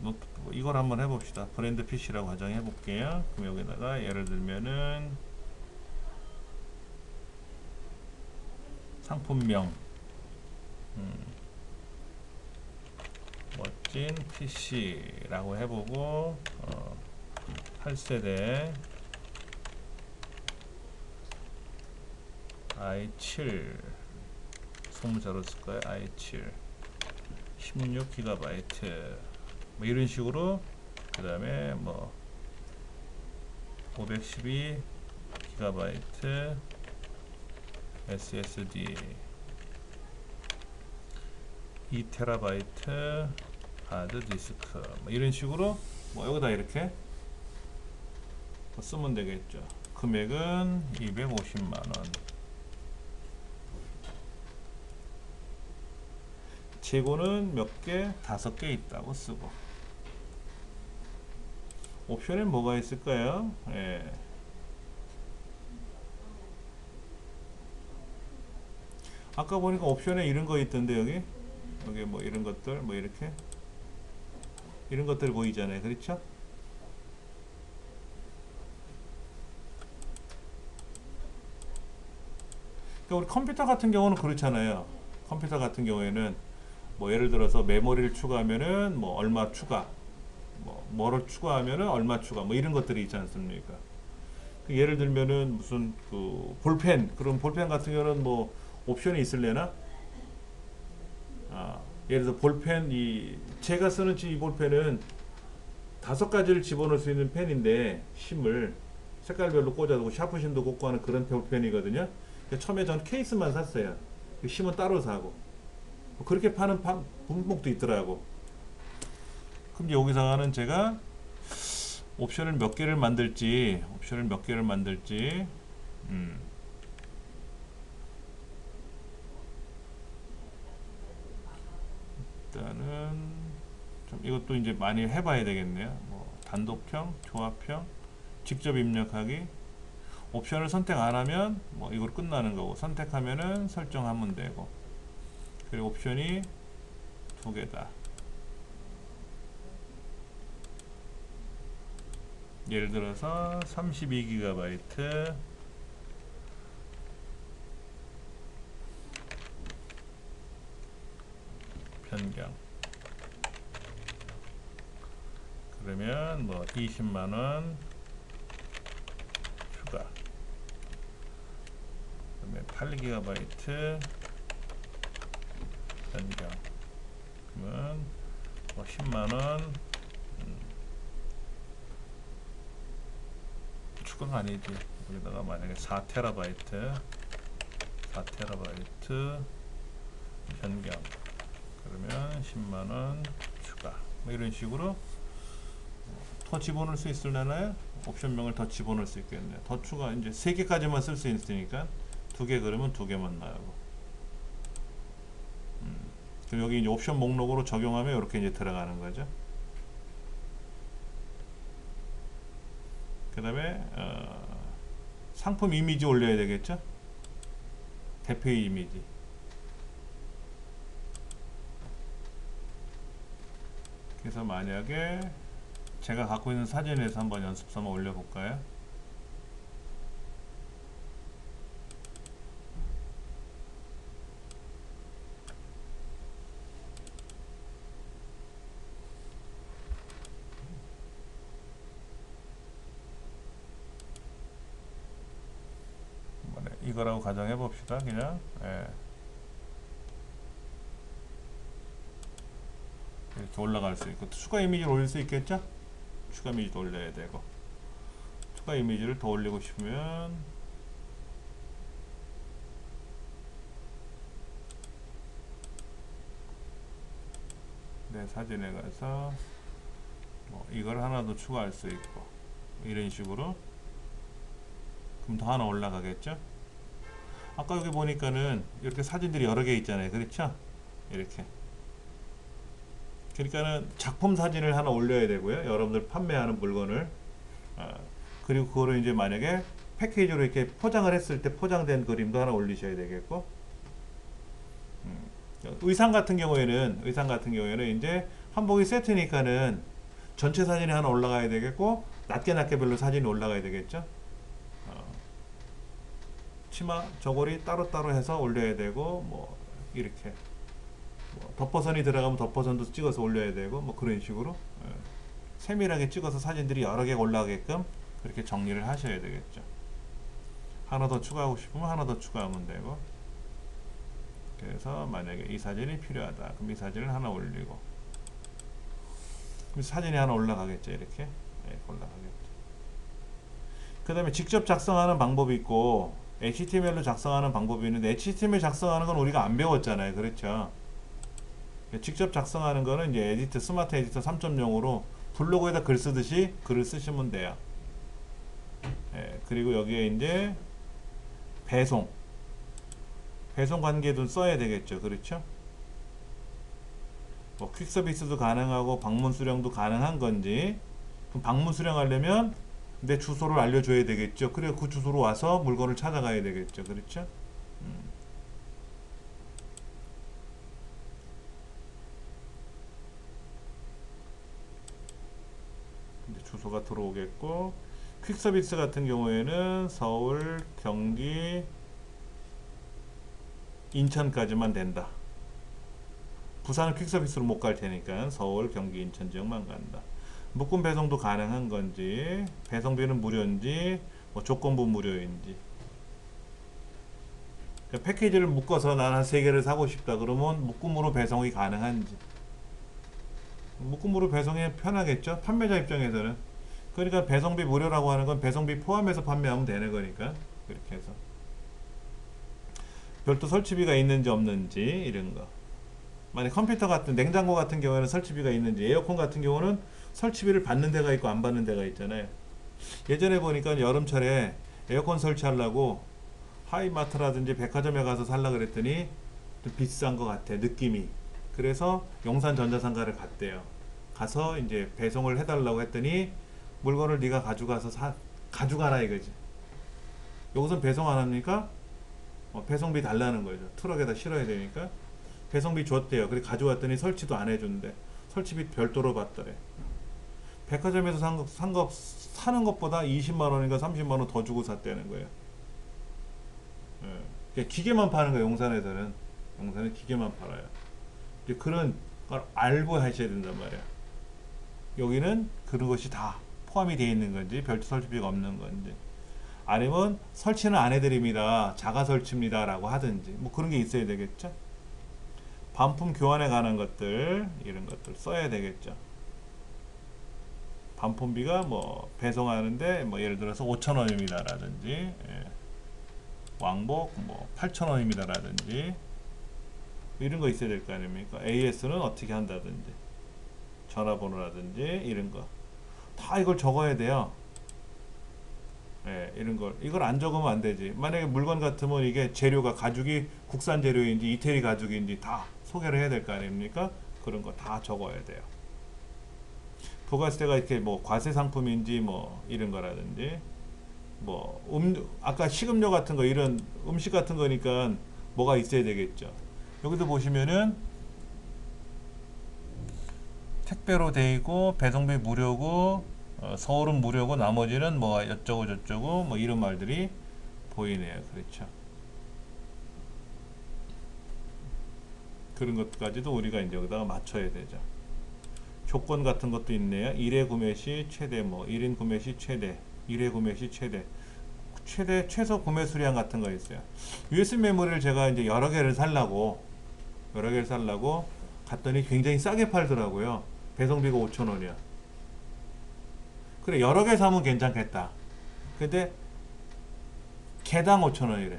노트북 이걸 한번 해봅시다. 브랜드 PC라고 가정해 볼게요. 그럼 여기다가 예를 들면은 상품명 멋진 PC라고 해보고 8세대 i7 소문자로 쓸까요? i7 16GB 뭐 이런 식으로 그 다음에 뭐 512GB SSD 2TB 하드디스크 뭐 이런 식으로 뭐 여기다 이렇게 쓰면 되겠죠. 금액은 250만원. 재고는 몇 개? 5개 있다고 쓰고. 옵션에 뭐가 있을까요? 예. 아까 보니까 옵션에 이런 거 있던데 여기 뭐 이런 것들 뭐 이렇게 이런 것들 보이잖아요. 그렇죠? 우리 컴퓨터 같은 경우는 그렇잖아요. 컴퓨터 같은 경우에는 뭐 예를 들어서 메모리를 추가하면은 뭐 얼마 추가, 뭐를 추가하면은 얼마 추가, 뭐 이런 것들이 있지 않습니까? 예를 들면은 무슨 그 볼펜, 그런 볼펜 같은 경우는 뭐 옵션이 있을래나? 예를 들어 볼펜 제가 쓰는 이 볼펜은 5가지를 집어넣을 수 있는 펜인데 심을 색깔별로 꽂아두고 샤프심도 꽂고 하는 그런 볼펜이거든요. 처음에 저는 케이스만 샀어요. 심은 따로 사고. 그렇게 파는 품목도 있더라고. 그럼 여기서는 제가 옵션을 몇 개를 만들지, 일단은 좀 이것도 이제 많이 해봐야 되겠네요. 뭐 단독형, 조합형, 직접 입력하기. 옵션을 선택 안 하면 뭐 이걸 끝나는 거고, 선택하면은 설정하면 되고. 그리고 옵션이 2개다. 예를 들어서 32GB 변경. 그러면 뭐 20만원 추가. 그다음에 8GB 변경. 그러면 뭐 10만원 추가가 아니지. 여기다가 만약에 4TB 변경. 그러면 10만원 추가. 뭐 이런 식으로 더 집어넣을 수 있으려나요? 옵션명을 더 집어넣을 수 있겠네요. 더 추가 이제 3개까지만 쓸 수 있으니까 2개 그러면 2개만 나오고. 그럼 여기 이제 옵션 목록으로 적용하면 이렇게 이제 들어가는 거죠. 그 다음에 상품 이미지 올려야 되겠죠. 대표 이미지. 그래서 만약에 제가 갖고 있는 사진에서 한번 연습 삼아 올려볼까요? 이거라고 가정해 봅시다. 그냥 이렇게 올라갈 수 있고, 추가 이미지를 올릴 수 있겠죠? 추가 이미지도 올려야 되고, 추가 이미지를 더 올리고 싶으면 내 사진에 가서 뭐 이걸 하나 더 추가할 수 있고, 이런 식으로. 그럼 더 하나 올라가겠죠? 아까 여기 보니까는 이렇게 사진들이 여러 개 있잖아요. 그렇죠? 이렇게. 그러니까는 작품 사진을 하나 올려야 되고요. 여러분들 판매하는 물건을. 그리고 그거를 이제 만약에 패키지로 이렇게 포장을 했을 때 포장된 그림도 하나 올리셔야 되겠고. 의상 같은 경우에는 이제 한복이 세트니까는 전체 사진이 하나 올라가야 되겠고, 낮게 별로 사진이 올라가야 되겠죠. 치마, 저고리 따로따로 해서 올려야 되고, 뭐 이렇게 뭐 덮어선이 들어가면 덮어선도 찍어서 올려야 되고, 뭐 그런 식으로 세밀하게 찍어서 사진들이 여러 개가 올라가게끔 그렇게 정리를 하셔야 되겠죠. 하나 더 추가하고 싶으면 하나 더 추가하면 되고. 그래서 만약에 이 사진이 필요하다, 그럼 이 사진을 하나 올리고, 그럼 사진이 하나 올라가겠죠. 이렇게 올라가겠죠. 그 다음에 직접 작성하는 방법이 있고, HTML로 작성하는 방법이 있는데, HTML 작성하는 건 우리가 안 배웠잖아요. 그렇죠? 직접 작성하는 거는 이제 에디터, 스마트 에디터 3.0으로 블로그에다 글 쓰듯이 글을 쓰시면 돼요. 그리고 여기에 이제 배송 관계도 써야 되겠죠. 그렇죠? 뭐 퀵 서비스도 가능하고 방문 수령도 가능한 건지, 그럼 방문 수령하려면 내 주소를 알려줘야 되겠죠. 그래 그 주소로 와서 물건을 찾아가야 되겠죠. 그렇죠? 이제 주소가 들어오겠고, 퀵 서비스 같은 경우에는 서울, 경기, 인천까지만 된다. 부산은 퀵 서비스로 못 갈 테니까 서울, 경기, 인천 지역만 간다. 묶음 배송도 가능한 건지, 배송비는 무료인지, 뭐 조건부 무료인지. 그러니까 패키지를 묶어서 난 한 3개를 사고 싶다 그러면 묶음으로 배송이 가능한지. 묶음으로 배송이 편하겠죠? 판매자 입장에서는. 그러니까 배송비 무료라고 하는 건 배송비 포함해서 판매하면 되는 거니까. 그렇게 해서 별도 설치비가 있는지 없는지 이런 거. 만약 컴퓨터 같은, 냉장고 같은 경우에는 설치비가 있는지, 에어컨 같은 경우는 설치비를 받는 데가 있고 안 받는 데가 있잖아요. 예전에 보니까 여름철에 에어컨 설치하려고 하이마트라든지 백화점에 가서 살라 그랬더니 좀 비싼 것 같아, 느낌이. 그래서 용산 전자상가를 갔대요. 가서 이제 배송을 해달라고 했더니 물건을 네가 가져가서 가져가라 이거지. 여기선 배송 안 합니까? 배송비 달라는 거죠. 트럭에다 실어야 되니까 배송비 줬대요. 그래 가져왔더니 설치도 안 해준대. 설치비 별도로 받더래. 백화점에서 사는 것보다 20만 원인가 30만 원 더 주고 샀다는 거예요. 예. 그러니까 기계만 파는 거예요. 용산은 기계만 팔아요. 이제 그런 걸 알고 하셔야 된단 말이에요. 여기는 그런 것이 다 포함이 되어 있는 건지 별도 설치비가 없는 건지, 아니면 설치는 안 해드립니다, 자가 설치입니다 라고 하든지 뭐 그런 게 있어야 되겠죠. 반품 교환에 관한 것들, 이런 것들 써야 되겠죠. 반품비가 뭐 배송하는데 뭐 예를 들어서 5,000원입니다 라든지, 예. 왕복 뭐 8,000원입니다 라든지 이런 거 있어야 될 거 아닙니까. AS는 어떻게 한다든지, 전화번호라든지 이런 거 다 이걸 적어야 돼요. 예, 이런 걸, 이걸 안 적으면 안 되지. 만약에 물건 같으면 이게 재료가 가죽이 국산 재료인지 이태리 가죽인지 다 소개를 해야 될 거 아닙니까. 그런 거 다 적어야 돼요. 부가세가 이렇게 뭐 과세 상품인지 뭐 이런 거라든지, 뭐 아까 식음료 같은 거, 이런 음식 같은 거니까 뭐가 있어야 되겠죠. 여기도 보시면은 택배로 돼 있고 배송비 무료고, 서울은 무료고 나머지는 뭐 어쩌고 저쩌고 뭐 이런 말들이 보이네요. 그렇죠. 그런 것까지도 우리가 이제 여기다가 맞춰야 되죠. 조건 같은 것도 있네요. 1회 구매 시 최대, 뭐 1인 구매 시 최대, 1회 구매 시 최대, 최소 구매 수량 같은 거 있어요. USB 메모리를 제가 이제 여러 개를 살라고 갔더니 굉장히 싸게 팔더라고요. 배송비가 5,000원이야. 그래, 여러 개 사면 괜찮겠다. 근데 개당 5,000원이래.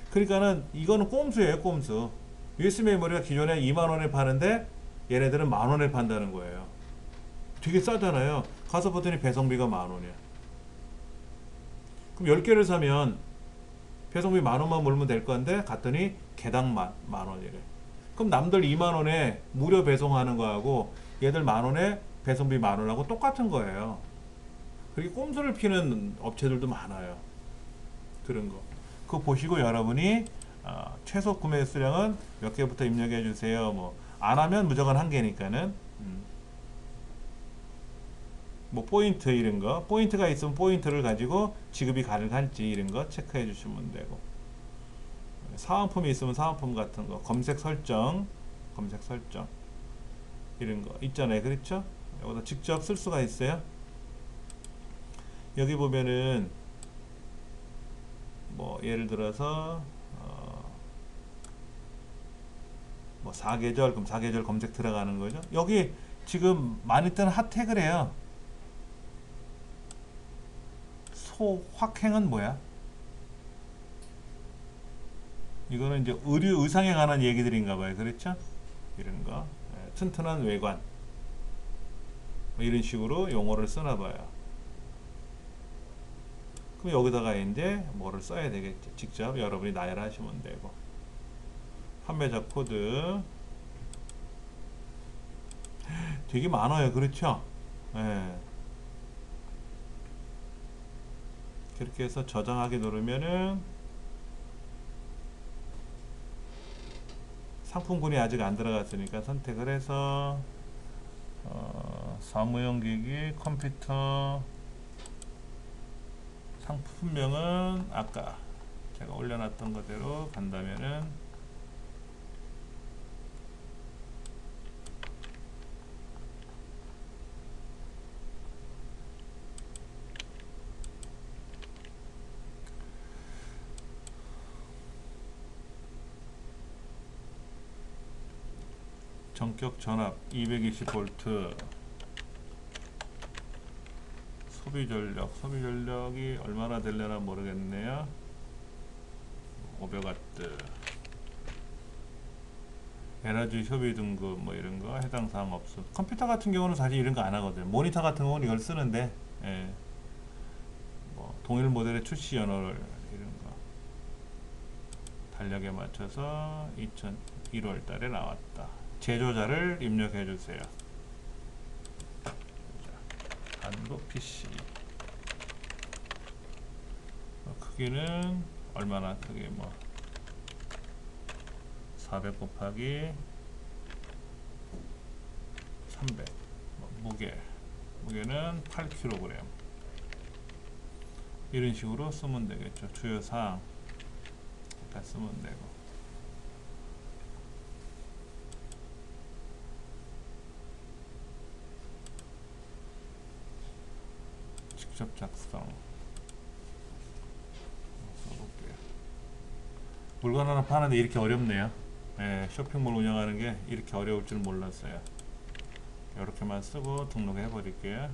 그러니까는 이거는 꼼수예요, 꼼수. USB 메모리가 기존에 2만원에 파는데 얘네들은 만원에 판다는 거예요. 되게 싸잖아요. 가서 보더니 배송비가 만원이야. 그럼 10개를 사면 배송비 만원만 물면 될 건데 갔더니 개당 만원이래. 그럼 남들 2만원에 무료 배송하는 거하고 얘들 만원에 배송비 만원하고 똑같은 거예요. 그렇게 꼼수를 피는 업체들도 많아요. 그런 거. 그거 보시고 여러분이 최소 구매 수량은 몇 개부터 입력해 주세요. 뭐 안 하면 무조건 한 개니까는, 뭐 포인트 이런 거, 포인트가 있으면 포인트를 가지고 지급이 가능한지 이런 거 체크해 주시면 되고, 사은품이 있으면 사은품 같은 거, 검색 설정 이런 거 있잖아요. 그렇죠? 여기다 직접 쓸 수가 있어요. 여기 보면은 뭐 예를 들어서 뭐 사계절, 그럼 사계절 검색 들어가는 거죠. 여기 지금 많이 뜨는 핫태그래요. 소확행은 뭐야? 이거는 이제 의상에 관한 얘기들인가 봐요. 그렇죠? 이런 거. 튼튼한 외관. 뭐 이런 식으로 용어를 쓰나 봐요. 그럼 여기다가 이제 뭐를 써야 되겠지. 직접 여러분이 나열하시면 되고. 판매자 코드. 되게 많아요. 그렇죠? 예. 그렇게 해서 저장하기 누르면은 상품군이 아직 안 들어갔으니까 선택을 해서 사무용 기기, 컴퓨터, 상품명은 아까 제가 올려놨던 그대로 간다면은 전격 전압 220V, 소비 전력이 얼마나 되려나 모르겠네요. 500W, 에너지 효비 등급 뭐 이런 거 해당 사항 없음. 컴퓨터 같은 경우는 사실 이런 거 안 하거든요. 모니터 같은 경우는 이걸 쓰는데, 예. 뭐 동일 모델의 출시 연월 이런 거 달력에 맞춰서 2001월 달에 나왔다. 제조자를 입력해 주세요. 한국 PC. 크기는 얼마나 크게, 뭐 400 곱하기 300 무게는 8kg. 이런 식으로 쓰면 되겠죠. 주요사항 다 쓰면 되고. 직접 작성 써볼게요. 물건 하나 파는데 이렇게 어렵네요. 예, 쇼핑몰 운영하는 게 이렇게 어려울 줄 몰랐어요. 이렇게만 쓰고 등록해 버릴게요.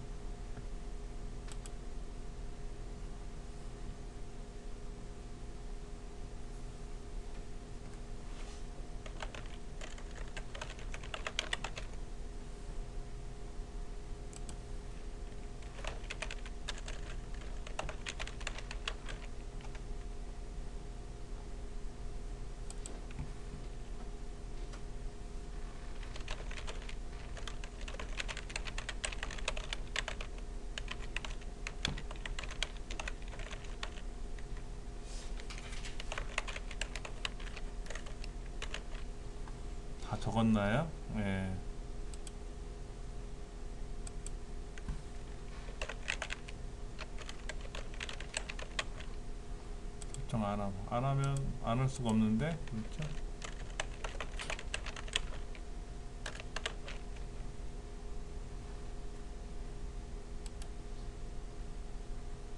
다 적었나요? 예. 설정 안 하면 안 할 수가 없는데, 그렇죠?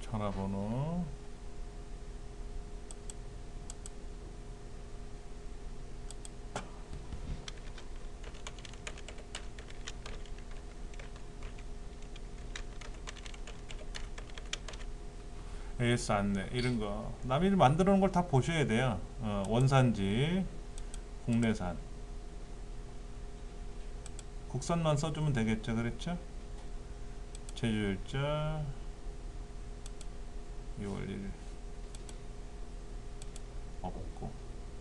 전화번호. AS 안내 이런 거 남이 만들어 놓은 걸 다 보셔야 돼요. 원산지, 국내산, 국산만 써주면 되겠죠, 그랬죠? 제조일자 2월 1일 없고,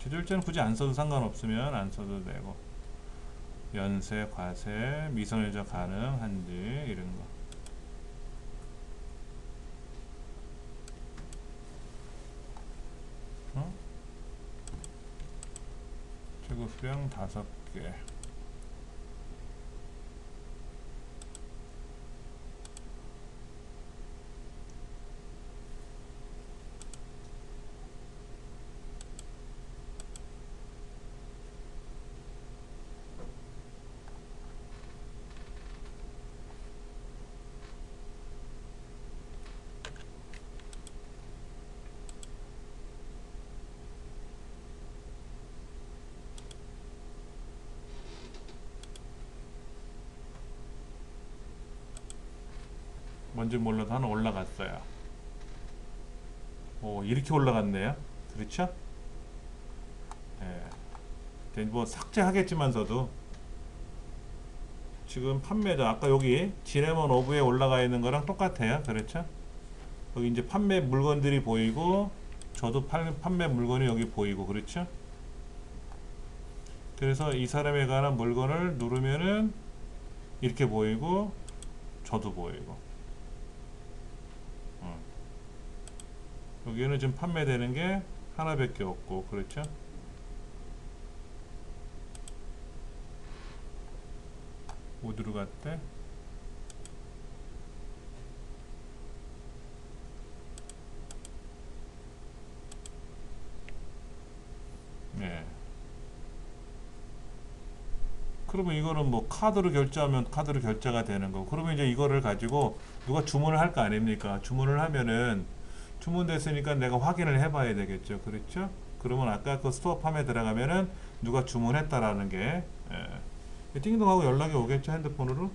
제조일자는 굳이 안 써도 상관없으면 안 써도 되고, 연세, 과세, 미성년자 가능한지 이런 거. 최고 수량 5개. 뭔지 몰라도 하나 올라갔어요. 오, 이렇게 올라갔네요. 그렇죠? 예. 뭐 삭제하겠지만서도 지금 판매자 아까 여기 지네먼 오브에 올라가 있는 거랑 똑같아요. 그렇죠? 여기 이제 판매 물건들이 보이고 저도 판매 물건이 여기 보이고, 그렇죠? 그래서 이 사람에 관한 물건을 누르면은 이렇게 보이고 저도 보이고. 여기는 지금 판매되는 게 하나밖에 없고, 그렇죠? 어디로 갔대? 네. 그러면 이거는 뭐 카드로 결제하면 카드로 결제가 되는 거고, 그러면 이제 이거를 가지고 누가 주문을 할 거 아닙니까? 주문을 하면은 주문됐으니까 내가 확인을 해봐야 되겠죠, 그렇죠? 그러면 아까 그 스토어팜에 들어가면은 누가 주문했다라는 게 띵동하고 연락이 오겠죠, 핸드폰으로.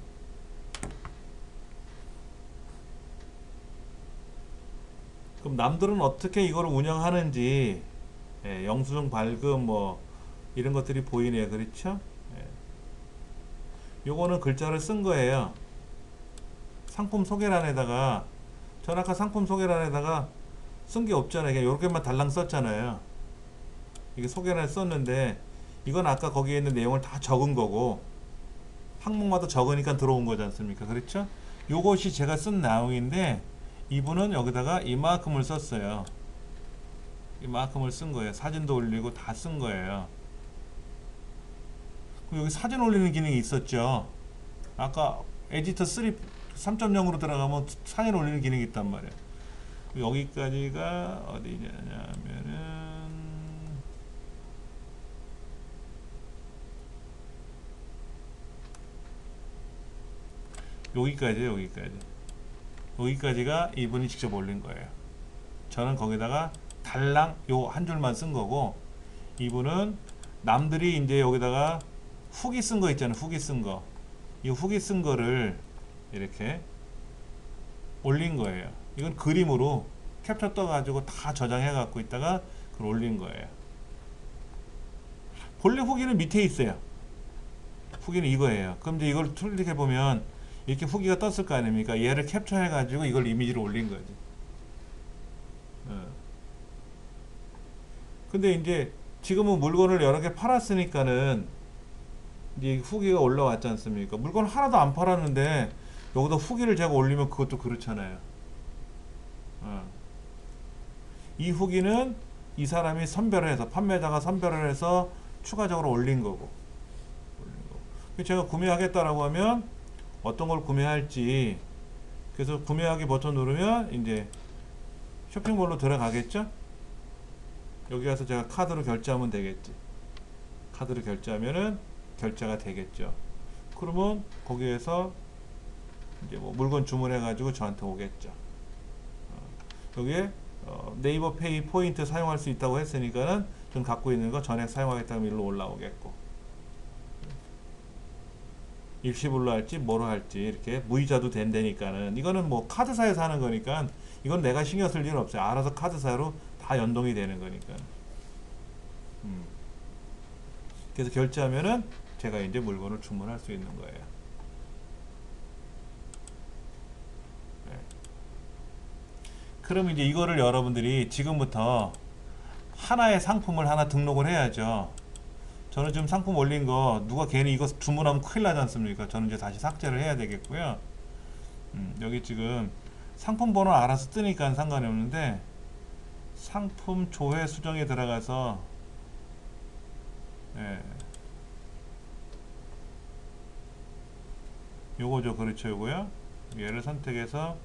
그럼 남들은 어떻게 이걸 운영하는지, 영수증 발급 뭐 이런 것들이 보이네요, 그렇죠? 요거는 글자를 쓴 거예요. 상품 소개란에다가, 전 아까 상품 소개란에다가 쓴 게 없잖아요. 그냥 요렇게만 달랑 썼잖아요. 이게 소개란에 썼는데 이건 아까 거기에 있는 내용을 다 적은 거고, 항목마다 적으니까 들어온 거지 않습니까? 그렇죠? 요것이 제가 쓴 내용인데 이분은 여기다가 이만큼을 썼어요. 이만큼을 쓴 거예요. 사진도 올리고 다 쓴 거예요. 여기 사진 올리는 기능이 있었죠. 아까 에디터 3.0으로 들어가면 사진 올리는 기능이 있단 말이야. 여기까지가 어디냐면은 여기까지가 이분이 직접 올린 거예요. 저는 거기다가 달랑 요 한 줄만 쓴 거고, 이분은 남들이 이제 여기다가 후기 쓴 거 있잖아요. 후기 쓴 거. 이 후기 쓴 거를 이렇게 올린 거예요. 이건 그림으로 캡처 떠가지고 다 저장해 갖고 있다가 그걸 올린 거예요. 본래 후기는 밑에 있어요. 후기는 이거예요. 그럼 이제 이걸 클릭해 보면 이렇게 후기가 떴을 거 아닙니까? 얘를 캡처해 가지고 이걸 이미지로 올린 거지. 근데 이제 지금은 물건을 여러 개 팔았으니까는 이제 후기가 올라왔지 않습니까? 물건 하나도 안 팔았는데 여기다 후기를 제가 올리면 그것도 그렇잖아요. 이 후기는 이 사람이 선별을 해서, 판매자가 선별을 해서 추가적으로 올린 거고. 제가 구매하겠다라고 하면 어떤 걸 구매할지, 그래서 구매하기 버튼 누르면 이제 쇼핑몰로 들어가겠죠? 여기 가서 제가 카드로 결제하면 되겠지. 카드로 결제하면은 결제가 되겠죠. 그러면 거기에서 이제 뭐 물건 주문해 가지고 저한테 오겠죠. 여기에 네이버 페이 포인트 사용할 수 있다고 했으니까는 전 갖고 있는 거 전액 사용하겠다면 일로 올라오겠고, 일시불로 할지 뭐로 할지 이렇게 무이자도 된다니까는, 이거는 뭐 카드사에서 하는 거니까 이건 내가 신경 쓸 일은 없어요. 알아서 카드사로 다 연동이 되는 거니까. 그래서 결제하면은 제가 이제 물건을 주문할 수 있는 거예요. 네. 그럼 이제 이거를 여러분들이 지금부터 하나의 상품을 하나 등록을 해야죠. 저는 지금 상품 올린 거 누가 괜히 이거 주문하면 큰일 나지 않습니까? 저는 이제 다시 삭제를 해야 되겠고요. 여기 지금 상품 번호 알아서 뜨니까 상관이 없는데, 상품 조회 수정에 들어가서 요거죠. 그렇죠. 요거요. 얘를 선택해서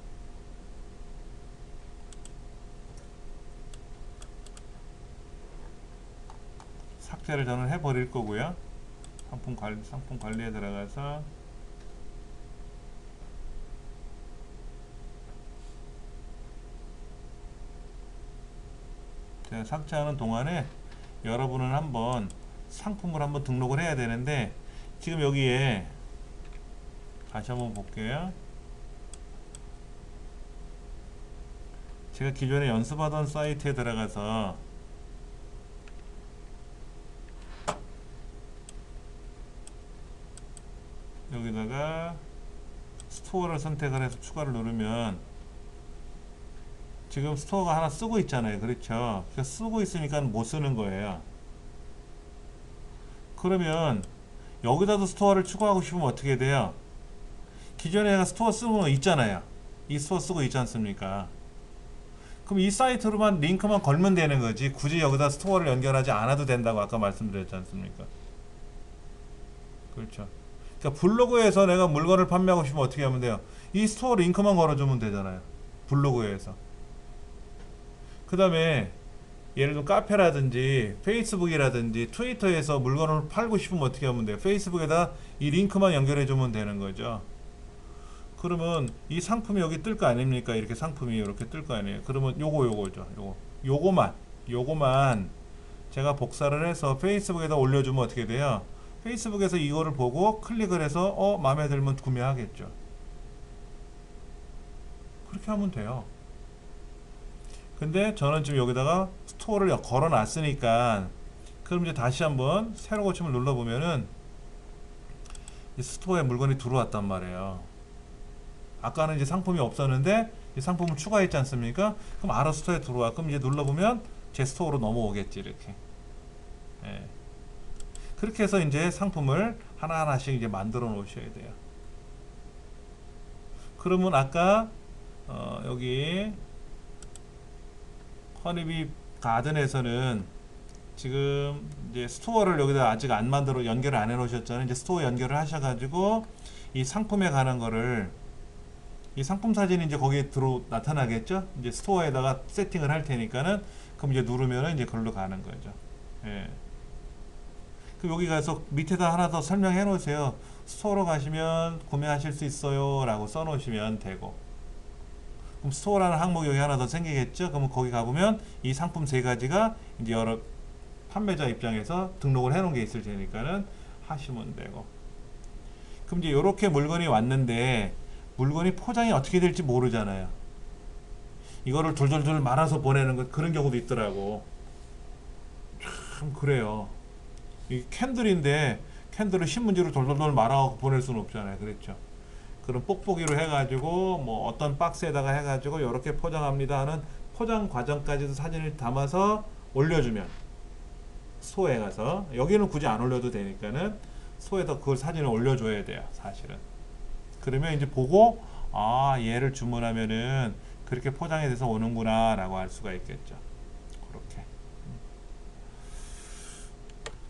삭제를 저는 해버릴 거고요. 상품 관리에 들어가서 제가 삭제하는 동안에 여러분은 한번 상품을 한번 등록을 해야 되는데, 지금 여기에 다시 한번 볼게요. 제가 기존에 연습하던 사이트에 들어가서 여기다가 스토어를 선택을 해서 추가를 누르면 지금 스토어가 하나 쓰고 있잖아요. 그렇죠? 쓰고 있으니까 못 쓰는 거예요. 그러면 여기다도 스토어를 추가하고 싶으면 어떻게 돼요? 기존에 내가 스토어 쓰고 있잖아요. 이 스토어 쓰고 있지 않습니까? 그럼 이 사이트로만 링크만 걸면 되는 거지, 굳이 여기다 스토어를 연결하지 않아도 된다고 아까 말씀드렸지 않습니까? 그렇죠. 그러니까 블로그에서 내가 물건을 판매하고 싶으면 어떻게 하면 돼요? 이 스토어 링크만 걸어주면 되잖아요. 블로그에서. 그 다음에 예를 들어 카페라든지 페이스북이라든지 트위터에서 물건을 팔고 싶으면 어떻게 하면 돼요? 페이스북에다 이 링크만 연결해 주면 되는 거죠. 그러면 이 상품이 여기 뜰 거 아닙니까? 이렇게 상품이 이렇게 뜰 거 아니에요. 그러면 요거죠. 요거만 제가 복사를 해서 페이스북에다 올려주면 어떻게 돼요? 페이스북에서 이거를 보고 클릭을 해서 마음에 들면 구매하겠죠. 그렇게 하면 돼요. 근데 저는 지금 여기다가 스토어를 걸어 놨으니까, 그럼 이제 다시 한번 새로 고침을 눌러보면은 이 스토어에 물건이 들어왔단 말이에요. 아까는 이제 상품이 없었는데 이 상품을 추가했지 않습니까? 그럼 알아서 스토어에 들어와. 그럼 이제 눌러보면 제 스토어로 넘어오겠지, 이렇게. 그렇게 해서 이제 상품을 하나하나씩 이제 만들어 놓으셔야 돼요. 그러면 아까 여기 허니비 가든에서는 지금 이제 스토어를 여기다 아직 안 만들어 연결을 안 해 놓으셨잖아요. 이제 스토어 연결을 하셔가지고 이 상품에 관한 거를 이 상품 사진이 이제 거기에 나타나겠죠? 이제 스토어에다가 세팅을 할 테니까는 그럼 이제 누르면은 이제 걸로 가는 거죠. 예. 그 여기 가서 밑에다 하나 더 설명해 놓으세요. 스토어로 가시면 구매하실 수 있어요 라고 써 놓으시면 되고, 그럼 스토어라는 항목이 여기 하나 더 생기겠죠? 그러면 거기 가보면 이 상품 세 가지가 이제 여러 판매자 입장에서 등록을 해 놓은 게 있을 테니까는 하시면 되고, 그럼 이제 이렇게 물건이 왔는데 물건이 포장이 어떻게 될지 모르잖아요. 이거를 돌돌돌 말아서 보내는 것, 그런 경우도 있더라고. 참 그래요. 이 캔들인데 캔들을 신문지로 돌돌돌 말아서 보낼 수는 없잖아요. 그렇죠? 그럼 뽁뽁이로 해가지고 뭐 어떤 박스에다가 해가지고 이렇게 포장합니다 하는 포장 과정까지도 사진을 담아서 올려주면, 소에 가서 여기는 굳이 안 올려도 되니까는 소에다 그걸 사진을 올려줘야 돼요. 사실은. 그러면 이제 보고 아 얘를 주문하면은 그렇게 포장이 돼서 오는구나 라고 할 수가 있겠죠.